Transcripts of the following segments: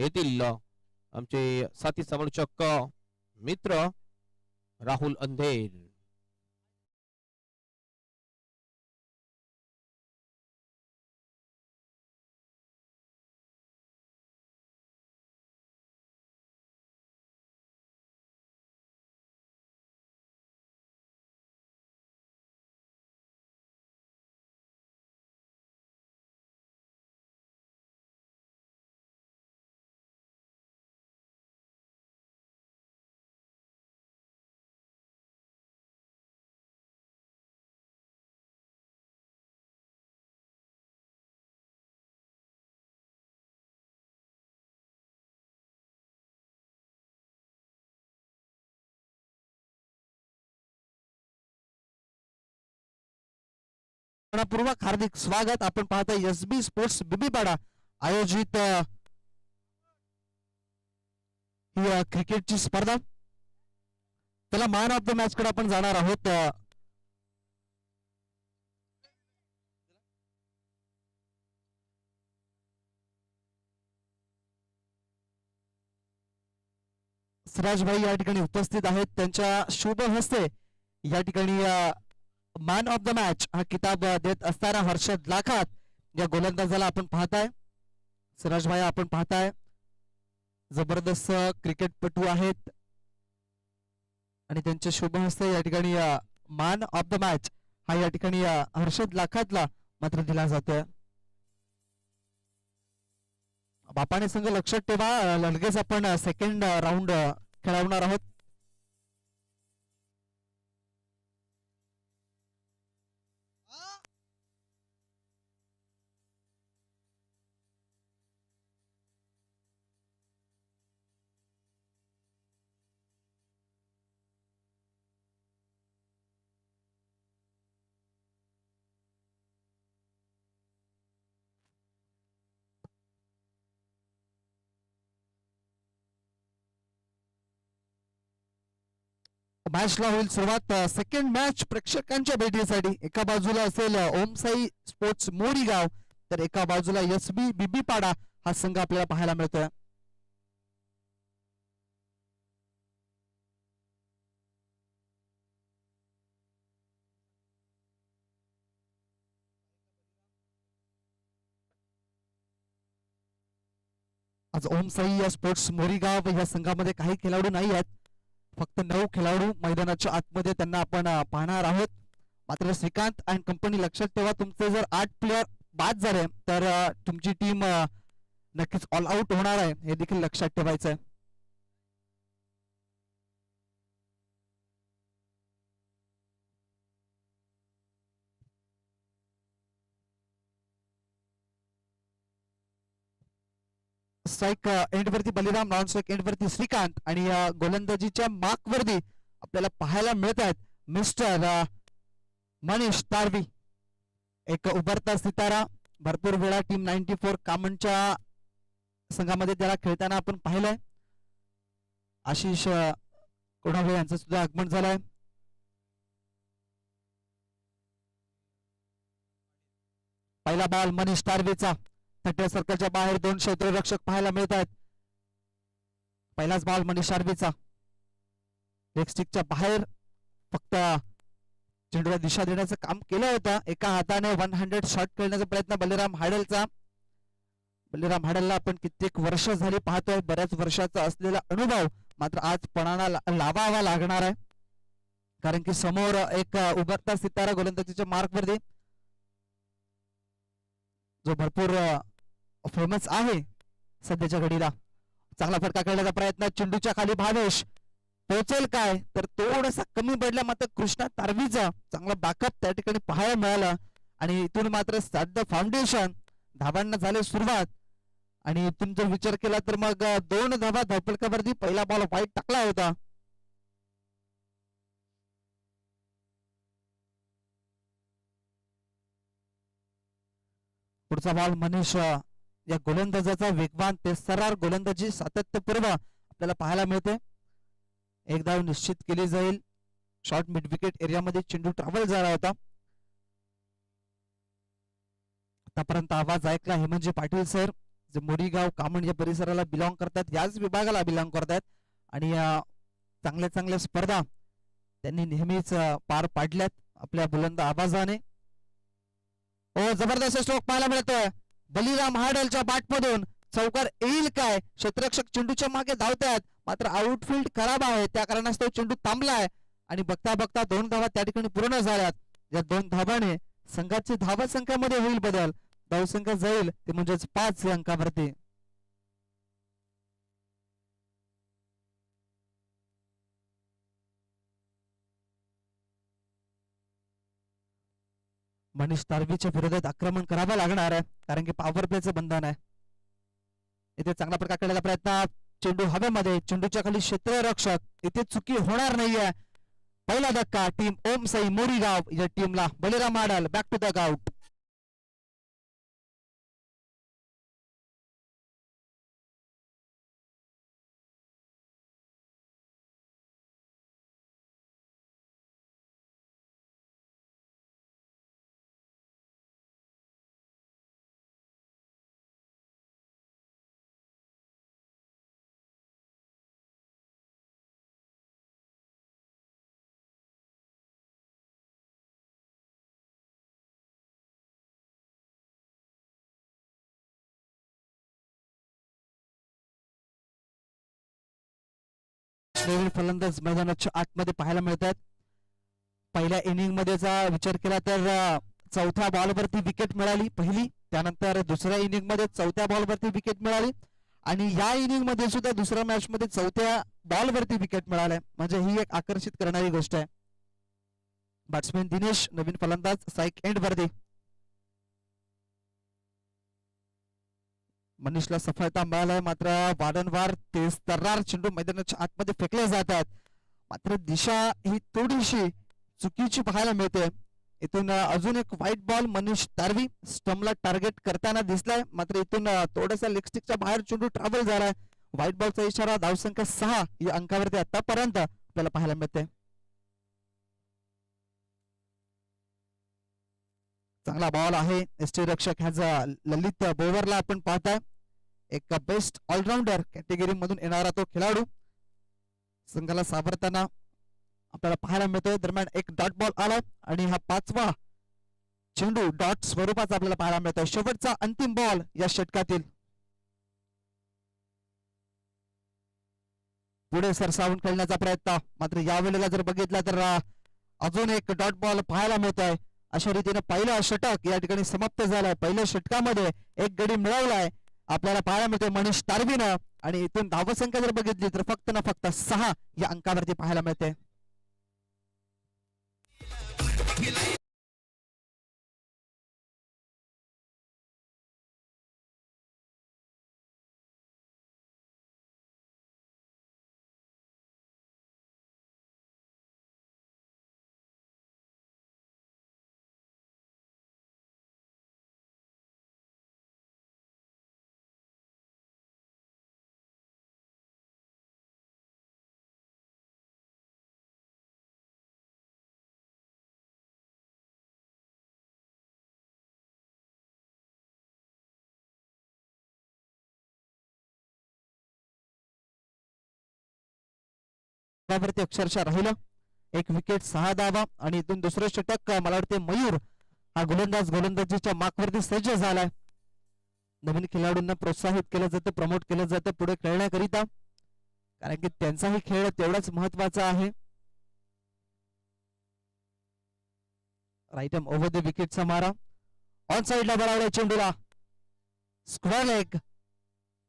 येथील आमचे साथी समालोचक मित्र राहुल अंधेर. पूर्वक हार्दिक स्वागत. आपण पाहता एसबी स्पोर्ट्स बिबीपाडा आयोजित ही क्रिकेटची स्पर्धा. त्याला मॅन ऑफ द मॅच कडे आपण जाणार आहोत. सिराज भाई या ठिकाणी उपस्थित आहेत. त्यांच्या शुभ हस्ते या ठिकाणी मॅन ऑफ द मॅच हा किताब देत असताना हर्षद लाखात या गोलंदाजाला आपण पाहताय. सिराज भाई आपण पाहताय जबरदस्त क्रिकेटपटू आहेत आणि त्यांच्या शुभ हस्ते या ठिकाणी मॅन ऑफ द मॅच हा या ठिकाणी हर्षद लाखातला मात्र दिला जातोय. बापाने संघ लक्षात ठेवा, लगेच आपण सेकंड राऊंड खेळवणार आहोत. मॅचला होईल सुरुवात. सेकंड मॅच प्रेक्षकांच्या भेटीसाठी एका बाजूला असेल ओमसाई स्पोर्ट्स मोरीगाव, तर एका बाजूला एसबी बिबीपाडा हा संघ आपल्याला पाहायला मिळतोय. आज ओमसाई या स्पोर्ट्स मोरीगाव या संघामध्ये काही खेळाडू नाही आहेत. फक्त 9 खेळाडू मैदानाच्या आतमध्ये त्यांना आपण पाहणार आहोत. मात्र श्रीकांत अँड कंपनी लक्षात ठेवा, तुमचे जर 8 प्लेयर बाद झाले तर तुमची टीम नक्कीच ऑल आउट होणार आहे, हे देखील लक्षात ठेवायचं आहे. स्ट्राइक एंड वरती बलिराम, नॉन स्ट्राइक एंड वरती श्रीकांत आणि गोलंदाजीच्या मार्क वरती आपल्याला पाहायला मिळत आहेत मिस्टर मनीष तारवी, एक उभरता सितारा. भरपूर वेळा टीम 94 कामनच्या संघामध्ये त्याला खेळताना आपण पाहिलंय. आशिष कोणावळे यांचं सुद्धा आगमन झालंय. पहिला बॉल मनीष तारवेचा, थर्ड सर्कलच्या बाहेर 2 क्षेत्ररक्षक पाहायला मिळत आहेत. पहिलाच बॉल मनीष तारवेचा, लेग स्टिकच्या बाहेर फक्त चेंडूला दिशा देण्याचं काम केलं होतं. एका हाताने 100 शॉट खेळण्याचा प्रयत्न बलिराम हाडलचा. बलिराम हाडलला आपण कित्येक वर्ष झाली पाहतोय, बऱ्याच वर्षाचा असलेला अनुभव मात्र आज पणाला लावावा लागणार आहे. कारण की समोर एक उभरता सितारा गोलंदाजीच्या मार्क वरती जो भरपूर फेमस आहे सध्याच्या घडीला. चांगला फटका खेळण्याचा प्रयत्न, चेंडूच्या खाली भावेश पोहोचेल काय, तर थोडासा कमी पडला. मात्र कृष्णा तारवीचा चांगला बॅकअप त्या ठिकाणी पाहायला मिळाला आणि इथून मात्र साध्य फाउंडेशन धावांना झाले सुरुवात. आणि इथून जर विचार केला तर मग 2 धावा धावपळकावरती पहिला बॉल वाईट टाकला होता. पुढचा बॉल मनीष या गोलंदाजाचा वेगवान ते सरार गोलंदाजी सातत्यपूर्व आपल्याला पाहायला मिळते. एक धाव निश्चित केली जाईल. शॉर्ट मिड विकेट एरियामध्ये चेंडू ट्रॅव्हल झाला होता. आतापर्यंत आवाज ऐकला हे म्हणजे पाटील सर, जे मोरीगाव कामण या परिसराला बिलॉंग करतात, याच विभागाला बिलॉंग करतात आणि चांगल्या चांगल्या स्पर्धा त्यांनी नेहमीच पार पाडल्यात आपल्या बुलंद आवाजाने. ओ जबरदस्त स्ट्रोक पाहायला मिळतोय बलिराम हाडलच्या बॅटमधून. चौकार येईल काय? क्षेत्ररक्षक चेंडूच्या मागे धावतात, मात्र आउटफील्ड खराब आहे, त्या कारणास्तव चेंडू थांबलाय आणि बघता बघता 2 धावा त्या ठिकाणी पूर्ण झाल्यात. या 2 धावाने संघाची धावा संख्येमध्ये होईल बदल. धावसंख्या जाईल ते म्हणजेच 5 अंकावरती. मनीष तारवीच्या विरोधात आक्रमण करावं लागणार आहे, कारण की पॉवर प्लेचं बंधन आहे. इथे चांगला प्रकार केलेला प्रयत्न, चेंडू हवेमध्ये, चेंडूच्या खाली क्षेत्ररक्षक, इथे चुकी होणार नाहीये. पहिला धक्का टीम ओम साई मोरीगाव या टीमला. Baliram Hadal back to the out. नवीन फलंदाज मैदानाच्या आतमध्ये पाहायला मिळतात. पहिल्या इनिंग मध्ये विचार केला तर चौथ्या बॉलवरती विकेट मिळाली पहिली, त्यानंतर दुसऱ्या इनिंग मध्ये चौथ्या बॉलवरती विकेट मिळाली आणि या इनिंग मध्ये सुद्धा दुसऱ्या मॅच मध्ये चौथ्या बॉलवरती विकेट मिळाल्या. म्हणजे ही एक आकर्षित करणारी गोष्ट आहे. बॅट्समॅन दिनेश, नवीन फलंदाज साईक एंड वरती. मनीषला सफलता मिळाली, मात्र वारंवार तेज तर्रार चेंडू मैदानाच्या आतमध्ये फेकले जातात, मात्र दिशा ही थोडीशी चुकीची पाहायला मिळते. इथून अजून एक व्हाईट बॉल मनीष तारवी स्टंपला टार्गेट करताना दिसलाय, मात्र इथून थोडासा लेग स्टिकच्या बाहेर चेंडू ट्रॅव्हल झालाय. व्हाईट बॉलचा इशारा. धावसंख्या 6 या अंकावरती आतापर्यंत आपल्याला पाहायला मिळते. चांगला बॉल आहे. एसटी रक्षक ह्याचा ललित बोवरला आपण पाहताय, एक बेस्ट ऑलराऊंडर कॅटेगरी मधून येणारा तो खेळाडू संघाला सावरताना आपल्याला पाहायला मिळतोय. दरम्यान एक डॉट बॉल आला आणि हा 5वा चेंडू डॉट स्वरूपाचा आपल्याला पाहायला मिळतोय. शेवटचा अंतिम बॉल या षटकातील. पुढे सरसावून खेळण्याचा प्रयत्न, मात्र यावेळेला जर बघितला तर अजून एक डॉट बॉल पाहायला मिळतोय. अशा रीतीने पहिला षटक या ठिकाणी समाप्त झालाय. पहिल्या षटकामध्ये एक गडी मिळवलाय आपल्याला पाहायला मिळतोय मनीष तारवीनं आणि इथून धावसंख्या जर बघितली तर फक्त ना फक्त 6 या अंकावरती पाहायला मिळते. अक्षरशः राहिलं. एक विकेट 6 धावा आणि इथून दुसरं षटक मला वाटते मयूर हा गोलंदाजीच्या मार्कवरती सज्ज झालाय. नवीन खेळाडूंना प्रोत्साहित केलं जातं, प्रमोट केलं जातं पुढे खेळण्याकरिता, कारण की त्यांचाही खेळ तेवढाच महत्वाचा आहे. राईट आर्म ओव्हर द विकेटचा मारा, ऑन साइडला बळावलाय चेंडूला, स्क्वेअर लेग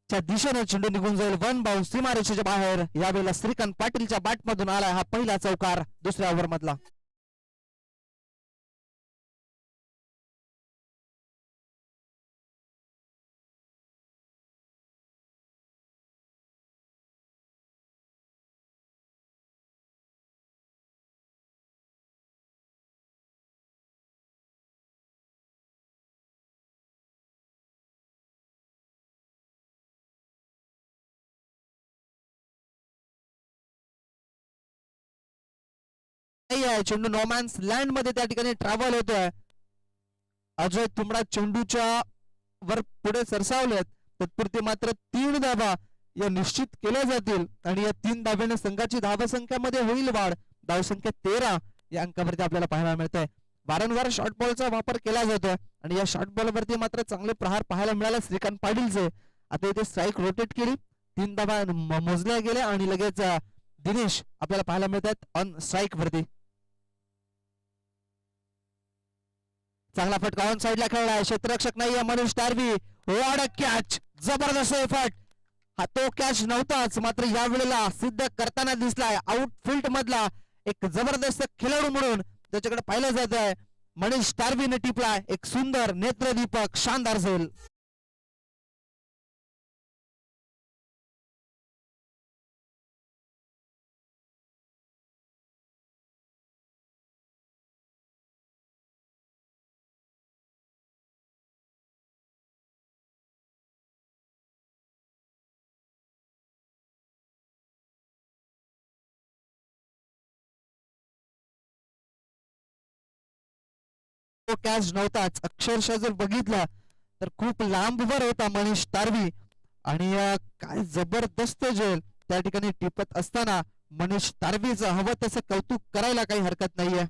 च्या दिशेने चेंडू निघून जाईल. 1 बाउन्स सीमारेषेच्या बाहेर. यावेळेला श्रीकांत पाटीलच्या बॅट मधून आलाय हा पहिला चौकार दुसऱ्या ओव्हर मधला. चेंडू नॉमॅन्स लँड मध्ये त्या ठिकाणी ट्रॅव्हल होतोय. अजय तुमडा चेंडूच्या वर पुढे सरसावलेत, तत्पुरते मात्र 3 धावा या निश्चित केल्या जातील आणि या 3 धाब्याने संघाची धावसंख्यामध्ये होईल वाढ. धावसंख्या 13 या अंकावरती आपल्याला पाहायला मिळतंय. वारंवार शॉर्ट बॉलचा वापर केला जातोय आणि या शॉर्ट बॉल वरती मात्र चांगले प्रहार पाहायला मिळाले श्रीकांत पाटीलचे. आता इथे स्ट्राईक रोटेट केली, 3 धावा मोजल्या गेल्या आणि लगेच दिनेश आपल्याला पाहायला मिळतात ऑन स्ट्राईक वरती. चांगला फटका ऑन साइडला खेळलाय, क्षेत्ररक्षक नाहीये मनीष तारवी. व्हॉट अ कॅच, जबरदस्त एफर्ट. हा तो कॅच नव्हताच, मात्र या वेळेला सिद्ध करताना दिसलाय. आउटफील्ड मधला एक जबरदस्त खेळाडू म्हणून त्याच्याकडे पाहिलं जात आहे. मनीष तारवीने टिपलाय एक सुंदर नेत्रदीपक शानदार झेल. तो कॅच नव्हताच, अक्षरशः जर बघितला तर खूप लांबवर होता मनीष तारवी आणि काय जबरदस्त झेल त्या ठिकाणी टिपत असताना मनीष तारवीचं हवं तसं कौतुक करायला काही हरकत नाहीये.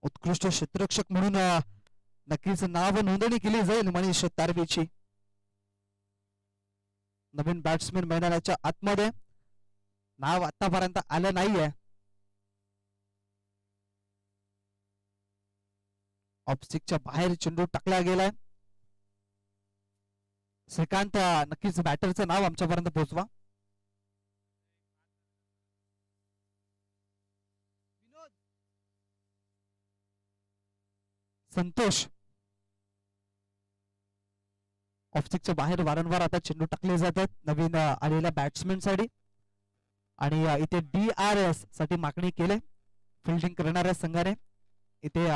उत्कृष्ट क्षेत्ररक्षक म्हणून नक्कीच नाव नोंदणी केली जाईल मनीष तारवीची. नवीन बॅट्समॅन मैदानाच्या आतमध्ये नाव आतापर्यंत आलं नाहीये. ऑफस्टिकच्या बाहेर चेंडू टाकला गेलाय. श्रीकांत नक्कीच बॅटरचं नाव आमच्यापर्यंत पोहोचवा. संतोष. ऑफस्टिकच्या बाहेर वारंवार आता चेंडू टाकले जातात नवीन आलेल्या बॅट्समॅन साठी आणि इथे DRS साठी मागणी केले फिल्डिंग करणाऱ्या संघाने. इथे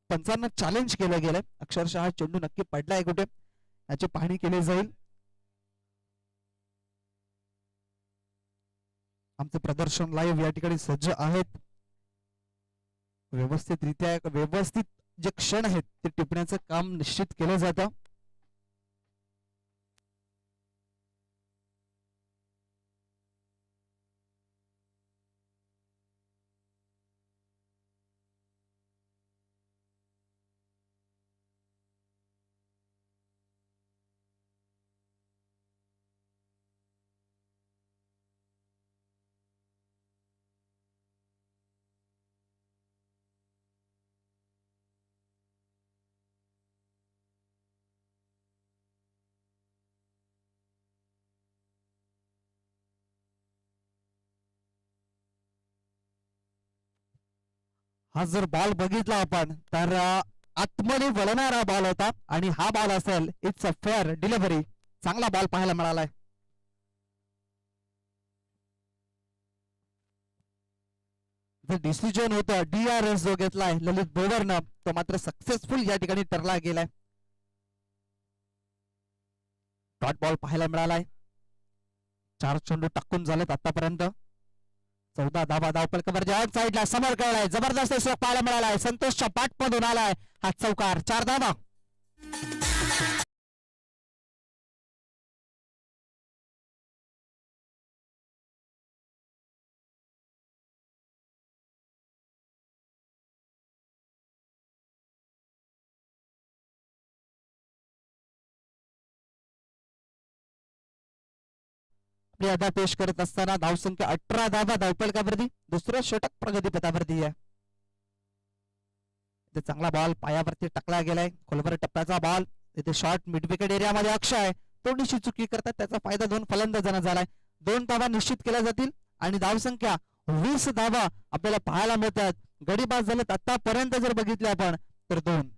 पंचांना चॅलेंज केलं गेलंय. अक्षरशः हा चेंडू नक्की पडलाय कुठे याची पाहणी केली जाईल. आमचे प्रदर्शन लाईव्ह या ठिकाणी सज्ज आहेत. व्यवस्थित जे क्षण आहेत ते टिपण्याचं काम निश्चित केलं जातं. हा जर बॉल बघितला आपण तर आतमध्ये वळणारा बॉल होता आणि हा बॉल असेल इट्स अ फेअर डिलिव्हरी. चांगला बॉल पाहायला मिळालाय. डिसिजन होतं DRS जो घेतलाय ललित बोवरनं तो मात्र सक्सेसफुल या ठिकाणी ठरला गेलाय. डॉट बॉल पाहायला मिळालाय. 4 चेंडू टाकून झालेत आतापर्यंत. 14 धावा धावपलकावर आउट साइडला समोर खेळलाय. जबरदस्त स्ट्रोक पाहायला मिळालाय. संतोषच्या बॅट मधून आलाय हा चौकार. 4 धावा. अदा पेश करत असताना धावसंख्या 18 धावा धावपलकावरती. दुसरं षटक प्रगतीपथावरती आहे. चांगला बॉल पायावरती टाकला गेलाय. खोलवर टप्प्याचा बॉल. इथे शॉर्ट मिड विकेट एरियामध्ये अक्षय थोडीशी चुकी करतात त्याचा फायदा 2 फलंदाजांना झालाय. 2 धावा निश्चित केल्या जातील आणि धावसंख्या 20 धावा आपल्याला पाहायला मिळतात. गडी बाद झालेत आतापर्यंत जर बघितले आपण तर 2.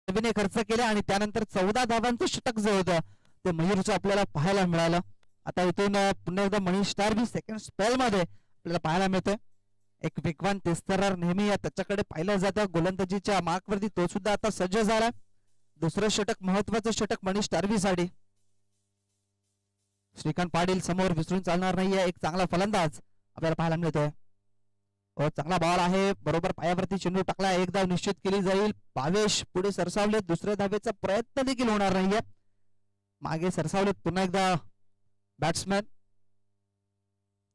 नवीन खर्च केले आणि त्यानंतर 14 धावांचं षटक जे होतं ते मयूरचं आपल्याला पाहायला मिळालं. आता इथून पुन्हा एकदा मनीष तारवी सेकंड स्पेल मध्ये आपल्याला पाहायला मिळतोय. एक वेगवान तेस्तरार नेहमी त्याच्याकडे पाहिलं जातं गोलंदाजीच्या मार्कवरती, तो सुद्धा आता सज्ज झाला. दुसरं षटक, महत्वाचं षटक मनीष तारवीसाठी. श्रीकांत पाटील समोर विसरून चालणार नाहीये. एक चांगला फलंदाज आपल्याला पाहायला मिळतोय. चांगला बॉल आहे, बरोबर पायावरती चेंडू टाकला, एक धाव निश्चित केली जाईल. भावेश पुढे सरसावले, दुसऱ्या धावेचा प्रयत्न देखील होणार नाहीये. मागे सरसावलेत पुन्हा एकदा बॅट्समॅन.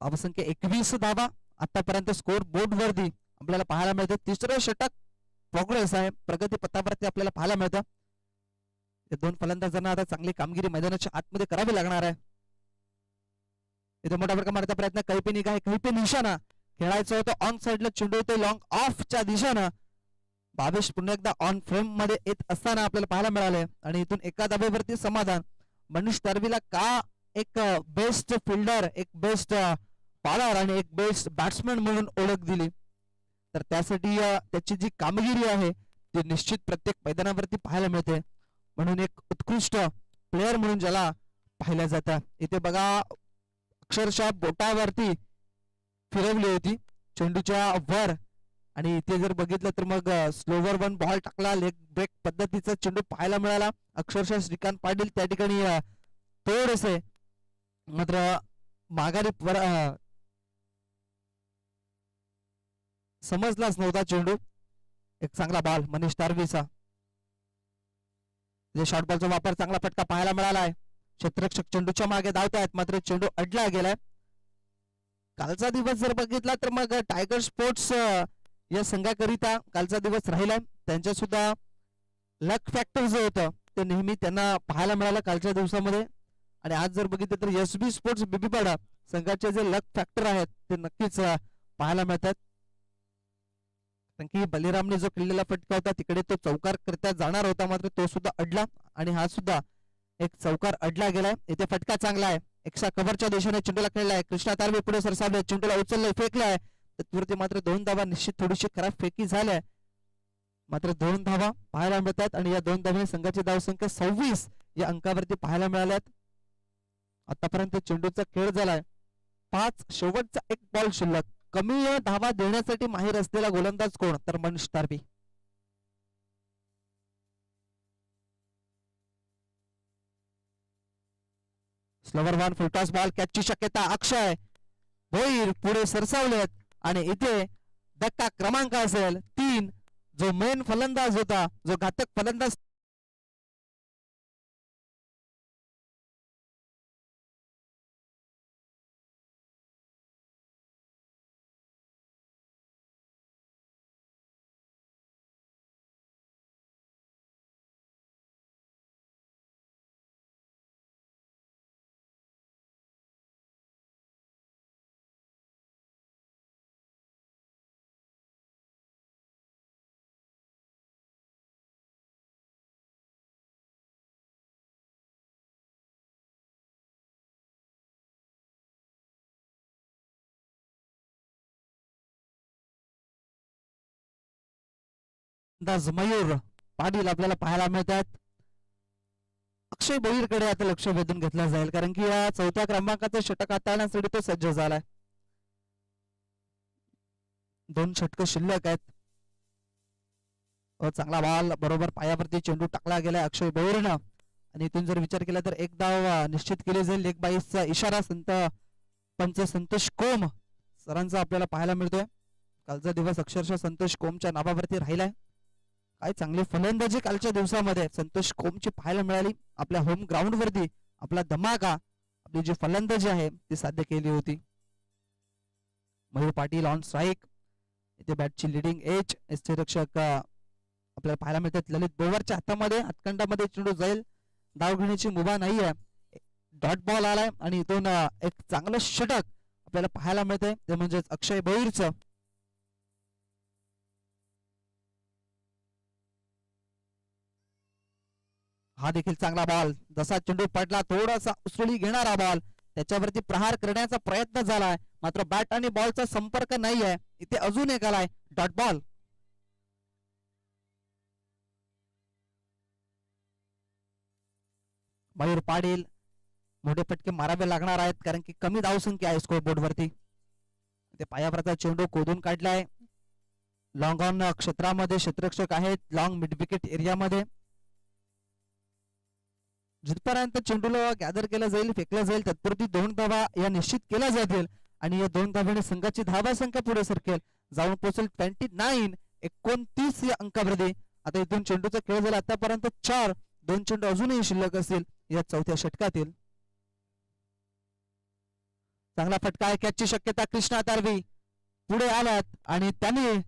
धावसंख्या 21 धावा आतापर्यंत स्कोर बोर्ड वरती आपल्याला पाहायला मिळते. तिसरं षटक प्रोग्रेस आहे, प्रगती पथावरती आपल्याला पाहायला मिळतं. या दोन फलंदाजांना आता चांगली कामगिरी मैदानाच्या आतमध्ये करावी लागणार आहे. इथे मोठ्या प्रमाणाचा प्रयत्न, कैपी निघाय, कैपी निशाणा खेळायचं होतं ऑन साइडला, चेंडू होते लॉंग ऑफच्या दिशेनं. भावेश पुन्हा एकदा ऑन फ्रेम मध्ये येत असताना आपल्याला पाहायला मिळाले आणि इथून एका धाब्यावरती समाधान. मनीष तारवीला का एक बेस्ट फिल्डर, एक बेस्ट बॉलर आणि एक बेस्ट बॅट्समॅन म्हणून ओळख दिली, तर त्यासाठी त्याची जी कामगिरी आहे ती निश्चित प्रत्येक मैदानावरती पाहायला मिळते. म्हणून एक उत्कृष्ट प्लेयर म्हणून ज्याला पाहिलं जातं. इथे बघा अक्षरशः बोटावरती फिरवली होती चेंडूच्या वर, आणि इथे जर बघितलं तर मग स्लोवर वन बॉल टाकला, लेग ब्रेक पद्धतीचा चेंडू पाहायला मिळाला. अक्षरशः श्रीकांत पाटील त्या ठिकाणी थोडेसे मात्र माघारी समजलाच नव्हता चेंडू. एक चांगला बॉल मनीष तारवीचा. शॉर्ट बॉलचा वापर, चांगला फटका पाहायला मिळाला आहे. क्षेत्ररक्षक चेंडूच्या मागे धावतायत, मात्र चेंडू अडला गेलाय. कालचा दिवस जर बघितला तर मग टायगर स्पोर्ट्स या संघाकरिता कालचा दिवस राहिलाय. त्यांच्या सुद्धा लक फॅक्टर जे होतं ते नेहमी त्यांना पाहायला मिळालं कालच्या दिवसामध्ये. आणि आज जर बघितलं तर एसबी स्पोर्ट्स बीबीपाडा संघाचे जे लक फॅक्टर आहेत ते नक्कीच पाहायला मिळतात. कारण की बलिरामने जो किल्लेला फटका होता तिकडे तो चौकार करता जाणार होता, मात्र तो सुद्धा अडला आणि हा सुद्धा एक चौकार अडला गेलाय. इथे फटका चांगला आहे, एक्स्ट्रा कव्हरच्या दिशेने चेंडूला खेळलाय. कृष्णा तारवे पुढे सरसावले, चेंडूला उचललंय, फेकलाय, त्यावरती मात्र 2 धावा निश्चित थोडीशी खराब फेकी झाल्या, मात्र 2 धावा पाहायला मिळतात. आणि या 2 धावांनी संघाची धावसंख्या 26 या अंकावरती पाहायला मिळाल्यात. आतापर्यंत चेंडूचा खेळ झालाय 5, शेवटचा एक बॉल शिल्लक. कमी धावा देण्यासाठी माहीर असलेला गोलंदाज कोण, तर Manish Tarvi. Slower one full toss ball, कॅचची शक्यता. अक्षय भोईर पुढे सरसावलेत आणि इथे धक्का क्रमांक असेल 3. जो मेन फलंदाज होता, जो घातक फलंदाज मयूर पाटील आपल्याला पाहायला मिळतात. अक्षय भोईरकडे आता लक्ष वेधून घेतलं जाईल, कारण की या 4थ्या क्रमांकाचं षटक हाताळण्यासाठी तो सज्ज झालाय. 2 षटक शिल्लक आहेत. चांगला बॉल, बरोबर पायावरती चेंडू टाकला गेलाय अक्षय भोईरनं. आणि इथून जर विचार केला तर एक धाव निश्चित केली जाईल. लेग बाईसचा इशारा पंच संतोष कोम सरांचा आपल्याला पाहायला मिळतोय. कालचा दिवस अक्षरशः संतोष कोमच्या नावावरती राहिलाय. काय चांगली फलंदाजी कालच्या दिवसामध्ये संतोष कोमची पाहायला मिळाली. आपल्या होम ग्राउंड वरती आपला धमाका, आपली जी फलंदाजी आहे ती साध्य केली होती. Mayur Patil on strike. इथे बॅटची लिडिंग एज. यष्टीरक्षक आपल्याला पाहायला मिळतात ललित बोवरच्या हातामध्ये, हातखंडामध्ये चेंडू जाईल. धाव घेण्याची मुभा नाहीये. डॉट बॉल आलाय आणि इथून एक चांगलं षटक आपल्याला पाहायला मिळतंय, ते म्हणजेच अक्षय भोईरचं. हा देखील चांगला बॉल, जसा चेंडू पडला थोडासा उसळी घेणारा बॉल, त्याच्यावरती प्रहार करण्याचा प्रयत्न झालाय, मात्र बॅट आणि बॉलचा संपर्क नाहीये. इथे अजून एक आलाय डॉट बॉल. मयूर पाटील मोठे फटके मारावे लागणार आहेत कारण की कमी धावसंख्या आहे स्कोर बोर्ड वरती. ते पायाभरचा चेंडू खोदून काढलाय लॉंग ऑन क्षेत्रामध्ये क्षेत्ररक्षक आहेत लॉंग मिड विकेट एरियामध्ये. जिथपर्यंत चेंडूला गॅदर केला जाईल फेकला जाईल तत्पुरती 2 धावा या निश्चित केल्या जातील आणि या 2 धावांनी संघाची धावा संख्या पुढे सरकेल जाऊन पोहोचेल 29 या अंकावरती. आता इथून चेंडूचा खेळ झाला आतापर्यंत 4 2 चेंडू अजूनही शिल्लक असतील या चौथ्या षटकातील. चांगला फटका आहे कॅचची शक्यता कृष्णा तारवी पुढे आलात आणि त्यांनी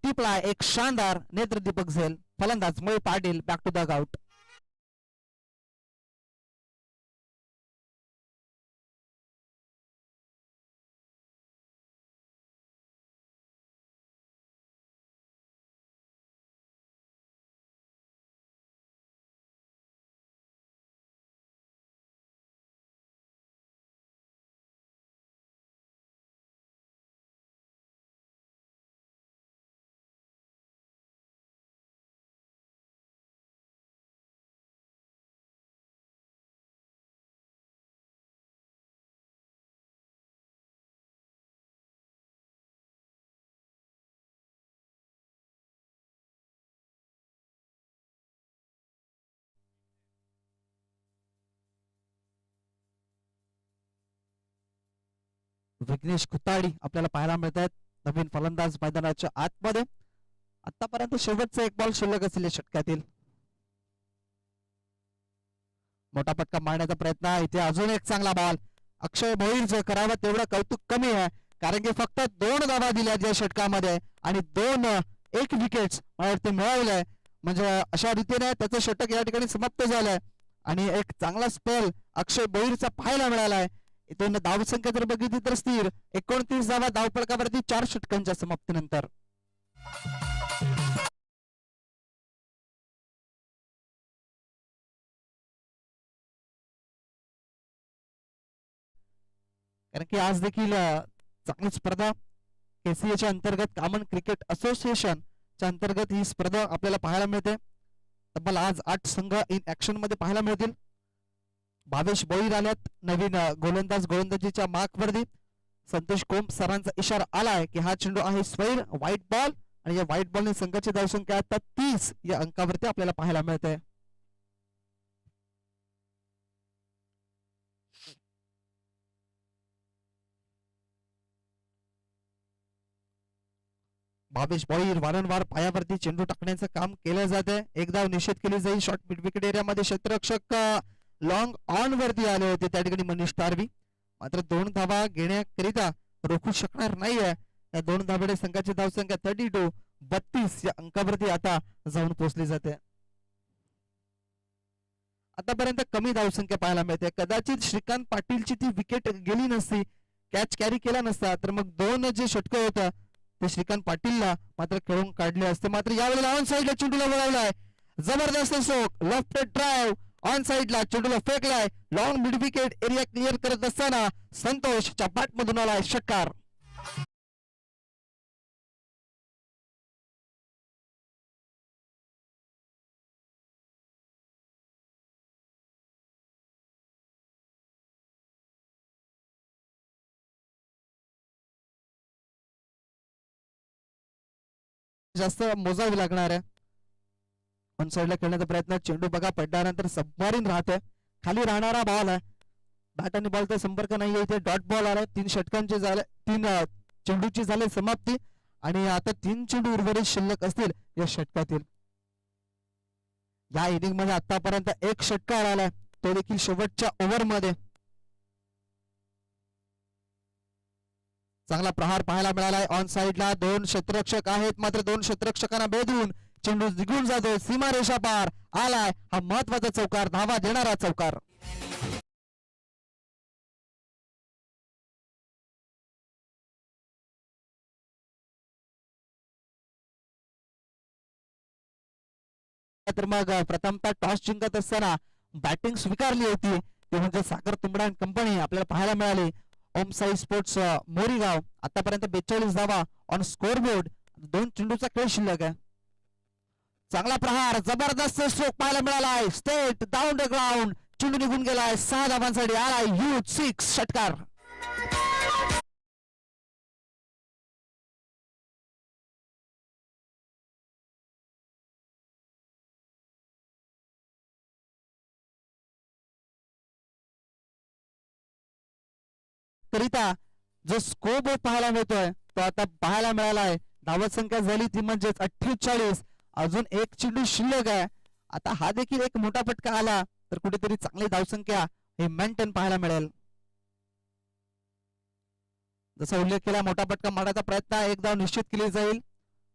टिपला एक शानदार नेत्रदीपक झेल. फलंदाज Mayur Patil back to the out. Vighnesh Khutadi आपल्याला पाहायला मिळत आहेत नवीन फलंदाज मैदानाच्या आतमध्ये. आतापर्यंत शेवटचा एक बॉल शिल्लक असलेल्या षटकातील. मोठा फटका मारण्याचा प्रयत्न इथे अजून एक चांगला बॉल अक्षय भोईरचं करावं तेवढं कौतुक कमी आहे कारण की फक्त 2 धावा दिल्या या षटकामध्ये आणि 1 विकेट ते मिळवलंय म्हणजे अशा रीतीने त्याचं षटक या ठिकाणी समाप्त झालंय आणि एक चांगला स्पेल अक्षय भोईरचा पाहायला मिळालाय. इथून धावसंख्या जर बघितली तर स्थिर 29 धावा धावफलकावरती 4 षटकांच्या समाप्तीनंतर. कारण की आज देखील चांगली स्पर्धा केसीएच्या अंतर्गत कॉमन क्रिकेट असोसिएशनच्या अंतर्गत ही स्पर्धा आपल्याला पाहायला मिळते. तब्बल आज 8 संघ इन ऍक्शन मध्ये पाहायला मिळतील. भावेश भोईर आल्यात नवीन गोलंदाजीच्या मार्कवरती. संतोष कोम सरांचा इशारा आलाय की हा चेंडू आहे स्वैर व्हाईट बॉल आणि या व्हाईट बॉलने संघाची धावसंख्या आता 30 या अंकावरती आपल्याला पाहायला मिळते. भावेश भोईर वारंवार पायावरती चेंडू टाकण्याचं काम केलं जाते. एक धाव निषेध केली जाईल शॉर्ट मिड विकेट एरियामध्ये क्षेत्ररक्षक लॉंग ऑन वरती आले होते त्या ठिकाणी मनीष तारवी मात्र 2 धावा घेण्याकरिता रोखू शकणार नाहीये. या 2 धावेने संघाची धावसंख्या 32 या अंकावरती आता जाऊन पोहोचली जाते. आतापर्यंत कमी धावसंख्या पाहायला मिळते. कदाचित श्रीकांत पाटीलची ती विकेट गेली नसती कॅच कॅरी केला नसता तर मग 2 जे षटक होतं ते श्रीकांत पाटीलला मात्र खेळून काढले असते. मात्र यावेळेला ऑन साइडला चेंडूला वळवलाय जबरदस्त स्ट्रोक लेफ्ट ड्राइव्ह ऑन साइडला चेंडूला फेकलाय long mid wicket area clear करत असताना संतोषच्या बॅट मधून आलाय षटकार. जास्त मोजावी लागणार आहे. ऑन साइडला खेळण्याचा प्रयत्न चेंडू बघा पडल्यानंतर सबमारीन राहतोय खाली राहणारा बॉल आहे. बॅट आणि बॉलचा संपर्क नाहीये इथे डॉट बॉल आलाय. 3 षटकांचे झाले 3 चेंडूची झाले समाप्ती आणि आता 3 चेंडू उर्वरित शिल्लक असतील या षटकातील. या इनिंग मध्ये आतापर्यंत 1 षटकार आलाय तो देखील शेवटच्या ओव्हर मध्ये. चांगला प्रहार पाहायला मिळालाय. ऑन साइडला 2 क्षेत्ररक्षक आहेत मात्र 2 क्षेत्ररक्षकांना भेदून चेंडू निघून जातो सीमारेषा पार आलाय हा महत्वाचा चौकार धावा देणारा चौकार. तर मग प्रथमतः टॉस जिंकत असताना बॅटिंग स्वीकारली होती ते म्हणजे सागर तुंबडा कंपनी आपल्याला पाहायला मिळाली. ओम साई स्पोर्ट्स मोरीगाव आतापर्यंत 42 धावा ऑन स्कोर बोर्ड 2 चेंडूचा खेळ शिल्लक आहे. चांगला प्रहार जबरदस्त स्ट्रोक पाहायला मिळालाय स्टेट डाऊन द ग्राउंड चेंडू निघून गेलाय 6 धावांसाठी आलाय यूथ 6 षटकार. करिता जो स्कोप पाहायला मिळतोय तो आता पाहायला मिळाला आहे. धावत संख्या झाली ती म्हणजेच 48. अजून एक चेंडू शिल्लक आहे. आता हा देखील एक मोठा फटका आला तर कुठेतरी चांगली धावसंख्या हे मेंटेन पाहायला मिळेल. जसा उल्लेख केला मोठा फटका मारण्याचा प्रयत्न एक धाव निश्चित केली जाईल.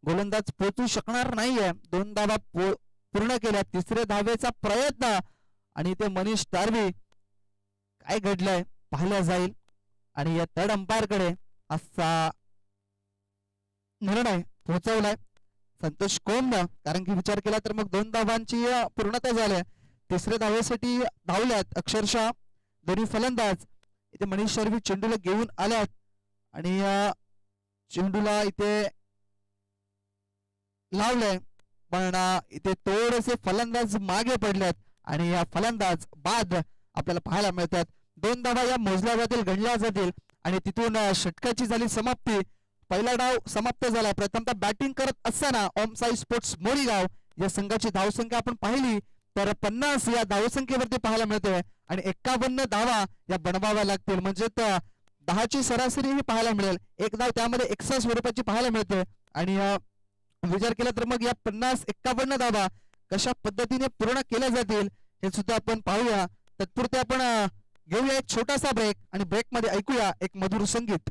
गोलंदाज पोहोचू शकणार नाहीये. 2 धावा पूर्ण केल्या. तिसऱ्या धावेचा प्रयत्न आणि ते मनीष तारवी काय घडलंय पाहिलं जाईल आणि या थर्ड अंपायर कडे असा निर्णय पोहोचवलाय संतोष कोंब. कारण की विचार केला तर मग 2 धावांची पूर्णता झाली. तिसऱ्या धावेसाठी धावल्यात अक्षरशः दोन्ही फलंदाज. इथे मनीष तारवी चेंडूला घेऊन आल्यात आणि चेंडूला इथे लावलंय पण इथे थोडेसे फलंदाज मागे पडलेत आणि या फलंदाज बाद आपल्याला पाहायला मिळतात. 2 धावा या मोजल्या जातील गणल्या जातील आणि तिथून षटकाची झाली समाप्ती. पहिला डाव समाप्त झाला. प्रथमतः बॅटिंग करत असताना ओम साई स्पोर्ट्स मोरीगाव या संघाची धावसंख्या आपण पाहिली तर 50 या धावसंख्येवरती पाहायला मिळते आणि 51 धावा या बनवाव्या लागतील. म्हणजे 10ची सरासरी ही पाहायला मिळेल. एक धाव त्यामध्ये एक्स्ट्रा स्वरूपाची पाहायला मिळते आणि विचार केला तर मग या 50-51 धावा कशा पद्धतीने पूर्ण केल्या जातील हे सुद्धा आपण पाहूया. तत्पुरते आपण घेऊया एक छोटासा ब्रेक आणि ब्रेक मध्ये ऐकूया एक मधुर संगीत.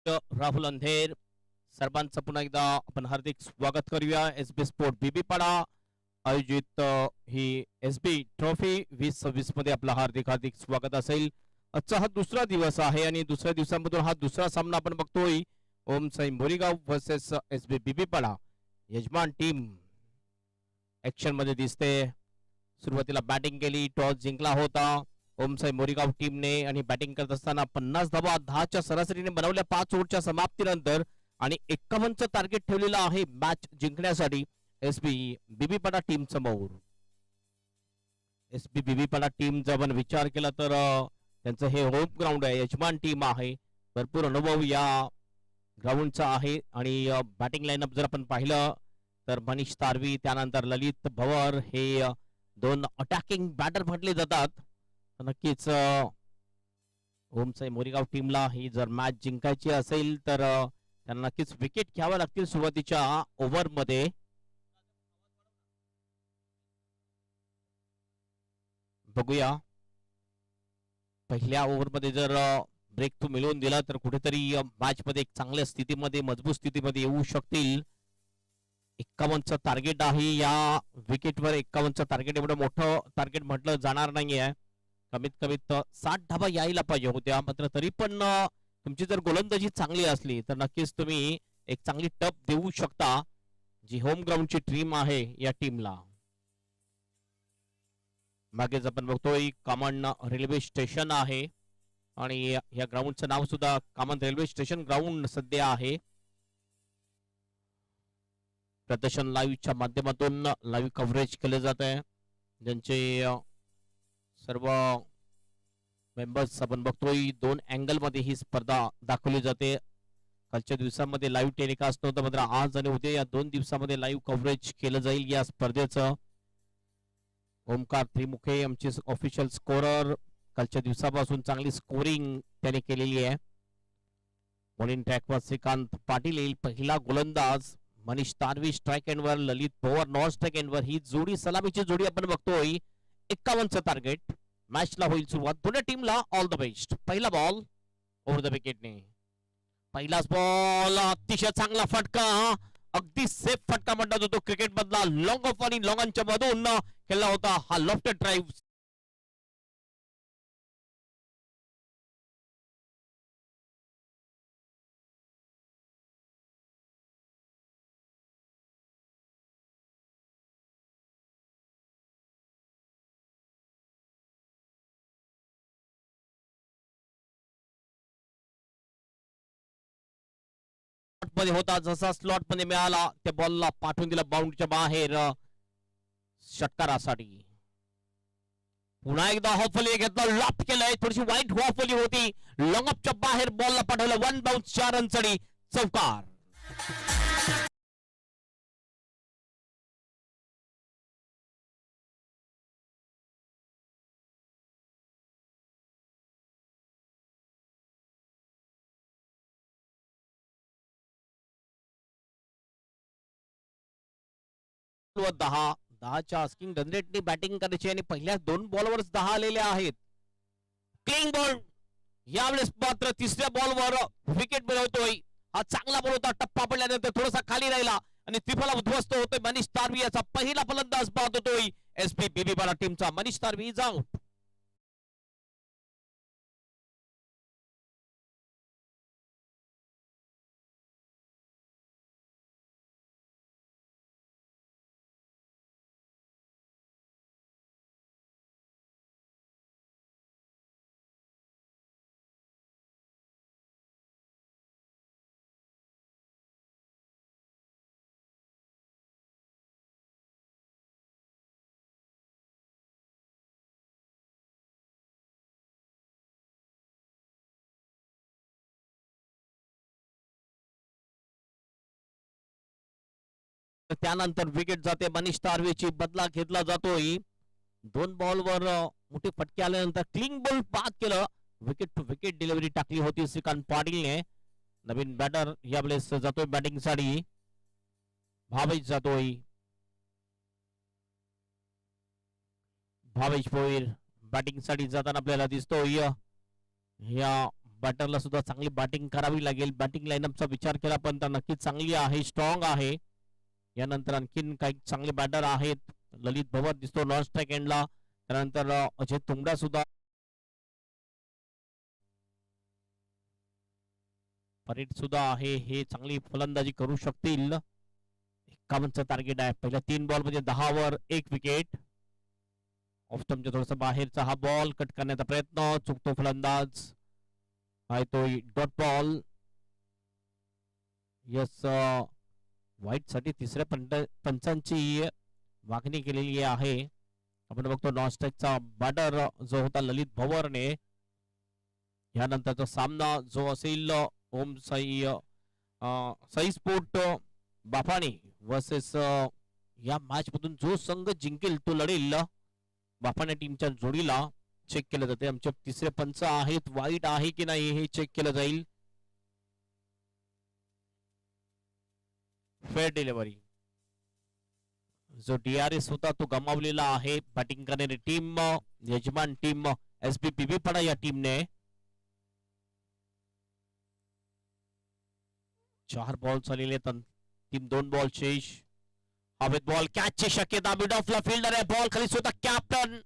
राहुल अंधेर सर्वांचं पुन्हा एकदा आपण हार्दिक स्वागत करूया. एसबी स्पोर्ट बीबीपाडा आयोजित ही एसबी ट्रॉफी 2026 मध्ये आपलं हार्दिक हार्दिक स्वागत असेल. आजचा हा दुसरा दिवस आहे आणि दुसऱ्या दिवसामधून हा दुसरा सामना आपण बघतोय. ओम साई मोरीगाव वर्सेस एसबी बीबीपाडा. यजमान टीम ऍक्शन मध्ये दिसते. सुरुवातीला बॅटिंग केली, टॉस जिंकला होता ओम साई मोरीगाव टीमने आणि बॅटिंग करत असताना 50 धावा 10च्या सरासरीने बनवल्या 5 ओव्हरच्या समाप्तीनंतर आणि 51चं टार्गेट ठेवलेलं आहे मॅच जिंकण्यासाठी एसबी बीबीपाडा टीम समोर. एसबी बीबीपाडा टीम जर आपण विचार केला तर त्यांचं हे होम ग्राउंड आहे, यजमान टीम आहे, भरपूर अनुभव या ग्राउंडचा आहे आणि बॅटिंग लाईनअप जर आपण पाहिलं तर मनीष तारवी त्यानंतर ललित भवर हे 2 अटॅकिंग बॅटर म्हटले जातात. नक्कीच ओम साई मोरीगाव टीमला ही जर मॅच जिंकायची असेल तर त्यांना नक्कीच विकेट घ्याव्या लागतील सुरुवातीच्या ओव्हर मध्ये. बघूया पहिल्या ओव्हर मध्ये जर ब्रेक थ्रू मिळवून दिला तर कुठेतरी मॅच मध्ये एक चांगल्या स्थितीमध्ये मजबूत स्थितीमध्ये येऊ शकतील. 51चं टार्गेट आहे या विकेटवर. 51चं टार्गेट एवढं मोठं टार्गेट म्हटलं जाणार नाहीये. कमीत कमीत 60 धावा यायला पाहिजे होत्या. मात्र तरी पण तुमची जर गोलंदाजी चांगली असली तर नक्कीच तुम्ही एक चांगली टप देऊ शकता जी होम ग्राउंडची टीम आहे या टीमला. मागेच आपण बघतोय कामन रेल्वे स्टेशन आहे आणि या ग्राउंडचं नाव सुद्धा कामन रेल्वे स्टेशन ग्राउंड सध्या आहे. प्रदर्शन लाईव्हच्या माध्यमातून लाईव्ह कव्हरेज केलं जात आहे. ज्यांचे सर्व मेंबर्स आपण बघतोय 2 अँगल मध्ये ही स्पर्धा दाखवली जाते. कालच्या दिवसामध्ये लाईव्ह टेलिकास्ट नव्हतं, मात्र आज आणि उद्या या 2 दिवसामध्ये लाईव्ह कव्हरेज केलं जाईल या स्पर्धेचं. ओमकार त्रिमुखे आमचे ऑफिशियल स्कोरर, कालच्या दिवसापासून चांगली स्कोरिंग त्याने केलेली आहे. बॉलिंग ट्रॅकवर श्रीकांत पाटील येईल पहिला गोलंदाज. मनीष तारवी स्ट्राईक एंडवर, ललित पवार नॉन स्ट्राईक एंडवर. ही जोडी सलामीची जोडी आपण बघतोय. 51चं टार्गेट. मॅचला होईल सुरुवात. दोन्ही टीमला ऑल द बेस्ट. पहिला बॉल ओव्हर द विकेटने. पहिलाच बॉल अतिशय चांगला फटका, अगदी सेफ फटका म्हणतात होतो क्रिकेट मधला. लॉंग ऑफ आणि लॉंगांच्या मधून खेळला होता हा लॉफ्टेड ड्राईव्ह. मध्ये होता, जसा स्लॉट मध्ये मिळाला त्या बॉलला पाठवून दिला बाउंड्रीच्या बाहेर षटकारासाठी. पुन्हा एकदा हॉफली घेतला, लॉफ्ट केलंय, थोडीशी वाईट हॉफली होती. लॉंग ऑफच्या बाहेर बॉलला पाठवलं. 1 बाउन्स 4 रनसाठी चौकार. व 10च्या आस्किंग रन रेटने बॅटिंग करायची आणि पहिल्या 2 बॉलवर 10 आलेले आहेत. Clean ball. यावेळेस मात्र तिसऱ्या बॉलवर विकेट मिळवतोय. हा चांगला बॉल होता, टप्पा पडल्यानंतर थोडासा खाली राहिला आणि त्रिफला उद्ध्वस्त होतोय. मनीष तारवी याचा पहिला फलंदाज बाद होतोय एसपी बीबीपाडा टीमचा. Manish Tarvi is out. त्यानंतर विकेट जाते मनीष तारवेची. बदला घेतला जातोय. 2 बॉलवर मोठे फटके आल्यानंतर क्लीन बॉल बाद केलं. विकेट टू विकेट डिलिव्हरी टाकली होती श्रीकांत पाटीलने. नवीन बॅटर यावेळेस जातोय बॅटिंग साठी. भावेश जातोय. भावेश भोईर बॅटिंग साठी जाताना आपल्याला दिसतोय. या बॅटरला सुद्धा चांगली बॅटिंग करावी लागेल. बॅटिंग लाईनअपचा विचार केला पण तर नक्कीच चांगली आहे, स्ट्रॉंग आहे. यानंतर आणखीन काही चांगले बॅटर आहेत. ललित भवर दिसतो नॉन स्ट्राईक एंडला. त्यानंतर अजय तुंगडा सुद्धा. परेड सुद्धा आहे, हे चांगली फलंदाजी करू शकतील. 51चं टार्गेट आहे. पहिल्या 3 बॉल मध्ये 10 वर 1 विकेट. ऑफ स्टंपच्या थोडासा बाहेरचा हा बॉल कट करण्याचा प्रयत्न, चुकतो फलंदाज. आहे तो डॉट बॉल. यस, व्हाईट साठी तिसऱ्या पंचांची मागणी केलेली आहे. आपण बघतो नॉन स्ट्राईकचा बॅटर जो होता ललित भवरने. यानंतरचा सामना जो असेल ओम साई स्पोर्ट बाफाणे वर्सेस या मॅच मधून जो संघ जिंकेल तो लढेल बाफाणे टीमच्या जोडीला. चेक केलं जाते. आमचे तिसरे पंच आहेत, वाईट आहे की नाही हे चेक केलं जाईल. Fair delivery. जो DRS होता तो गमावलेला आहे बॅटिंग करणारी टीम, यजमान टीम एसपी बीबीपाडा या टीमने. 4 बॉल झालेले, टीम 2 बॉल शेष. हवेत बॉल, कॅचची शक्यता. मिड ऑफला फिल्डर आहे, बॉल खाली स्वतः कॅप्टन.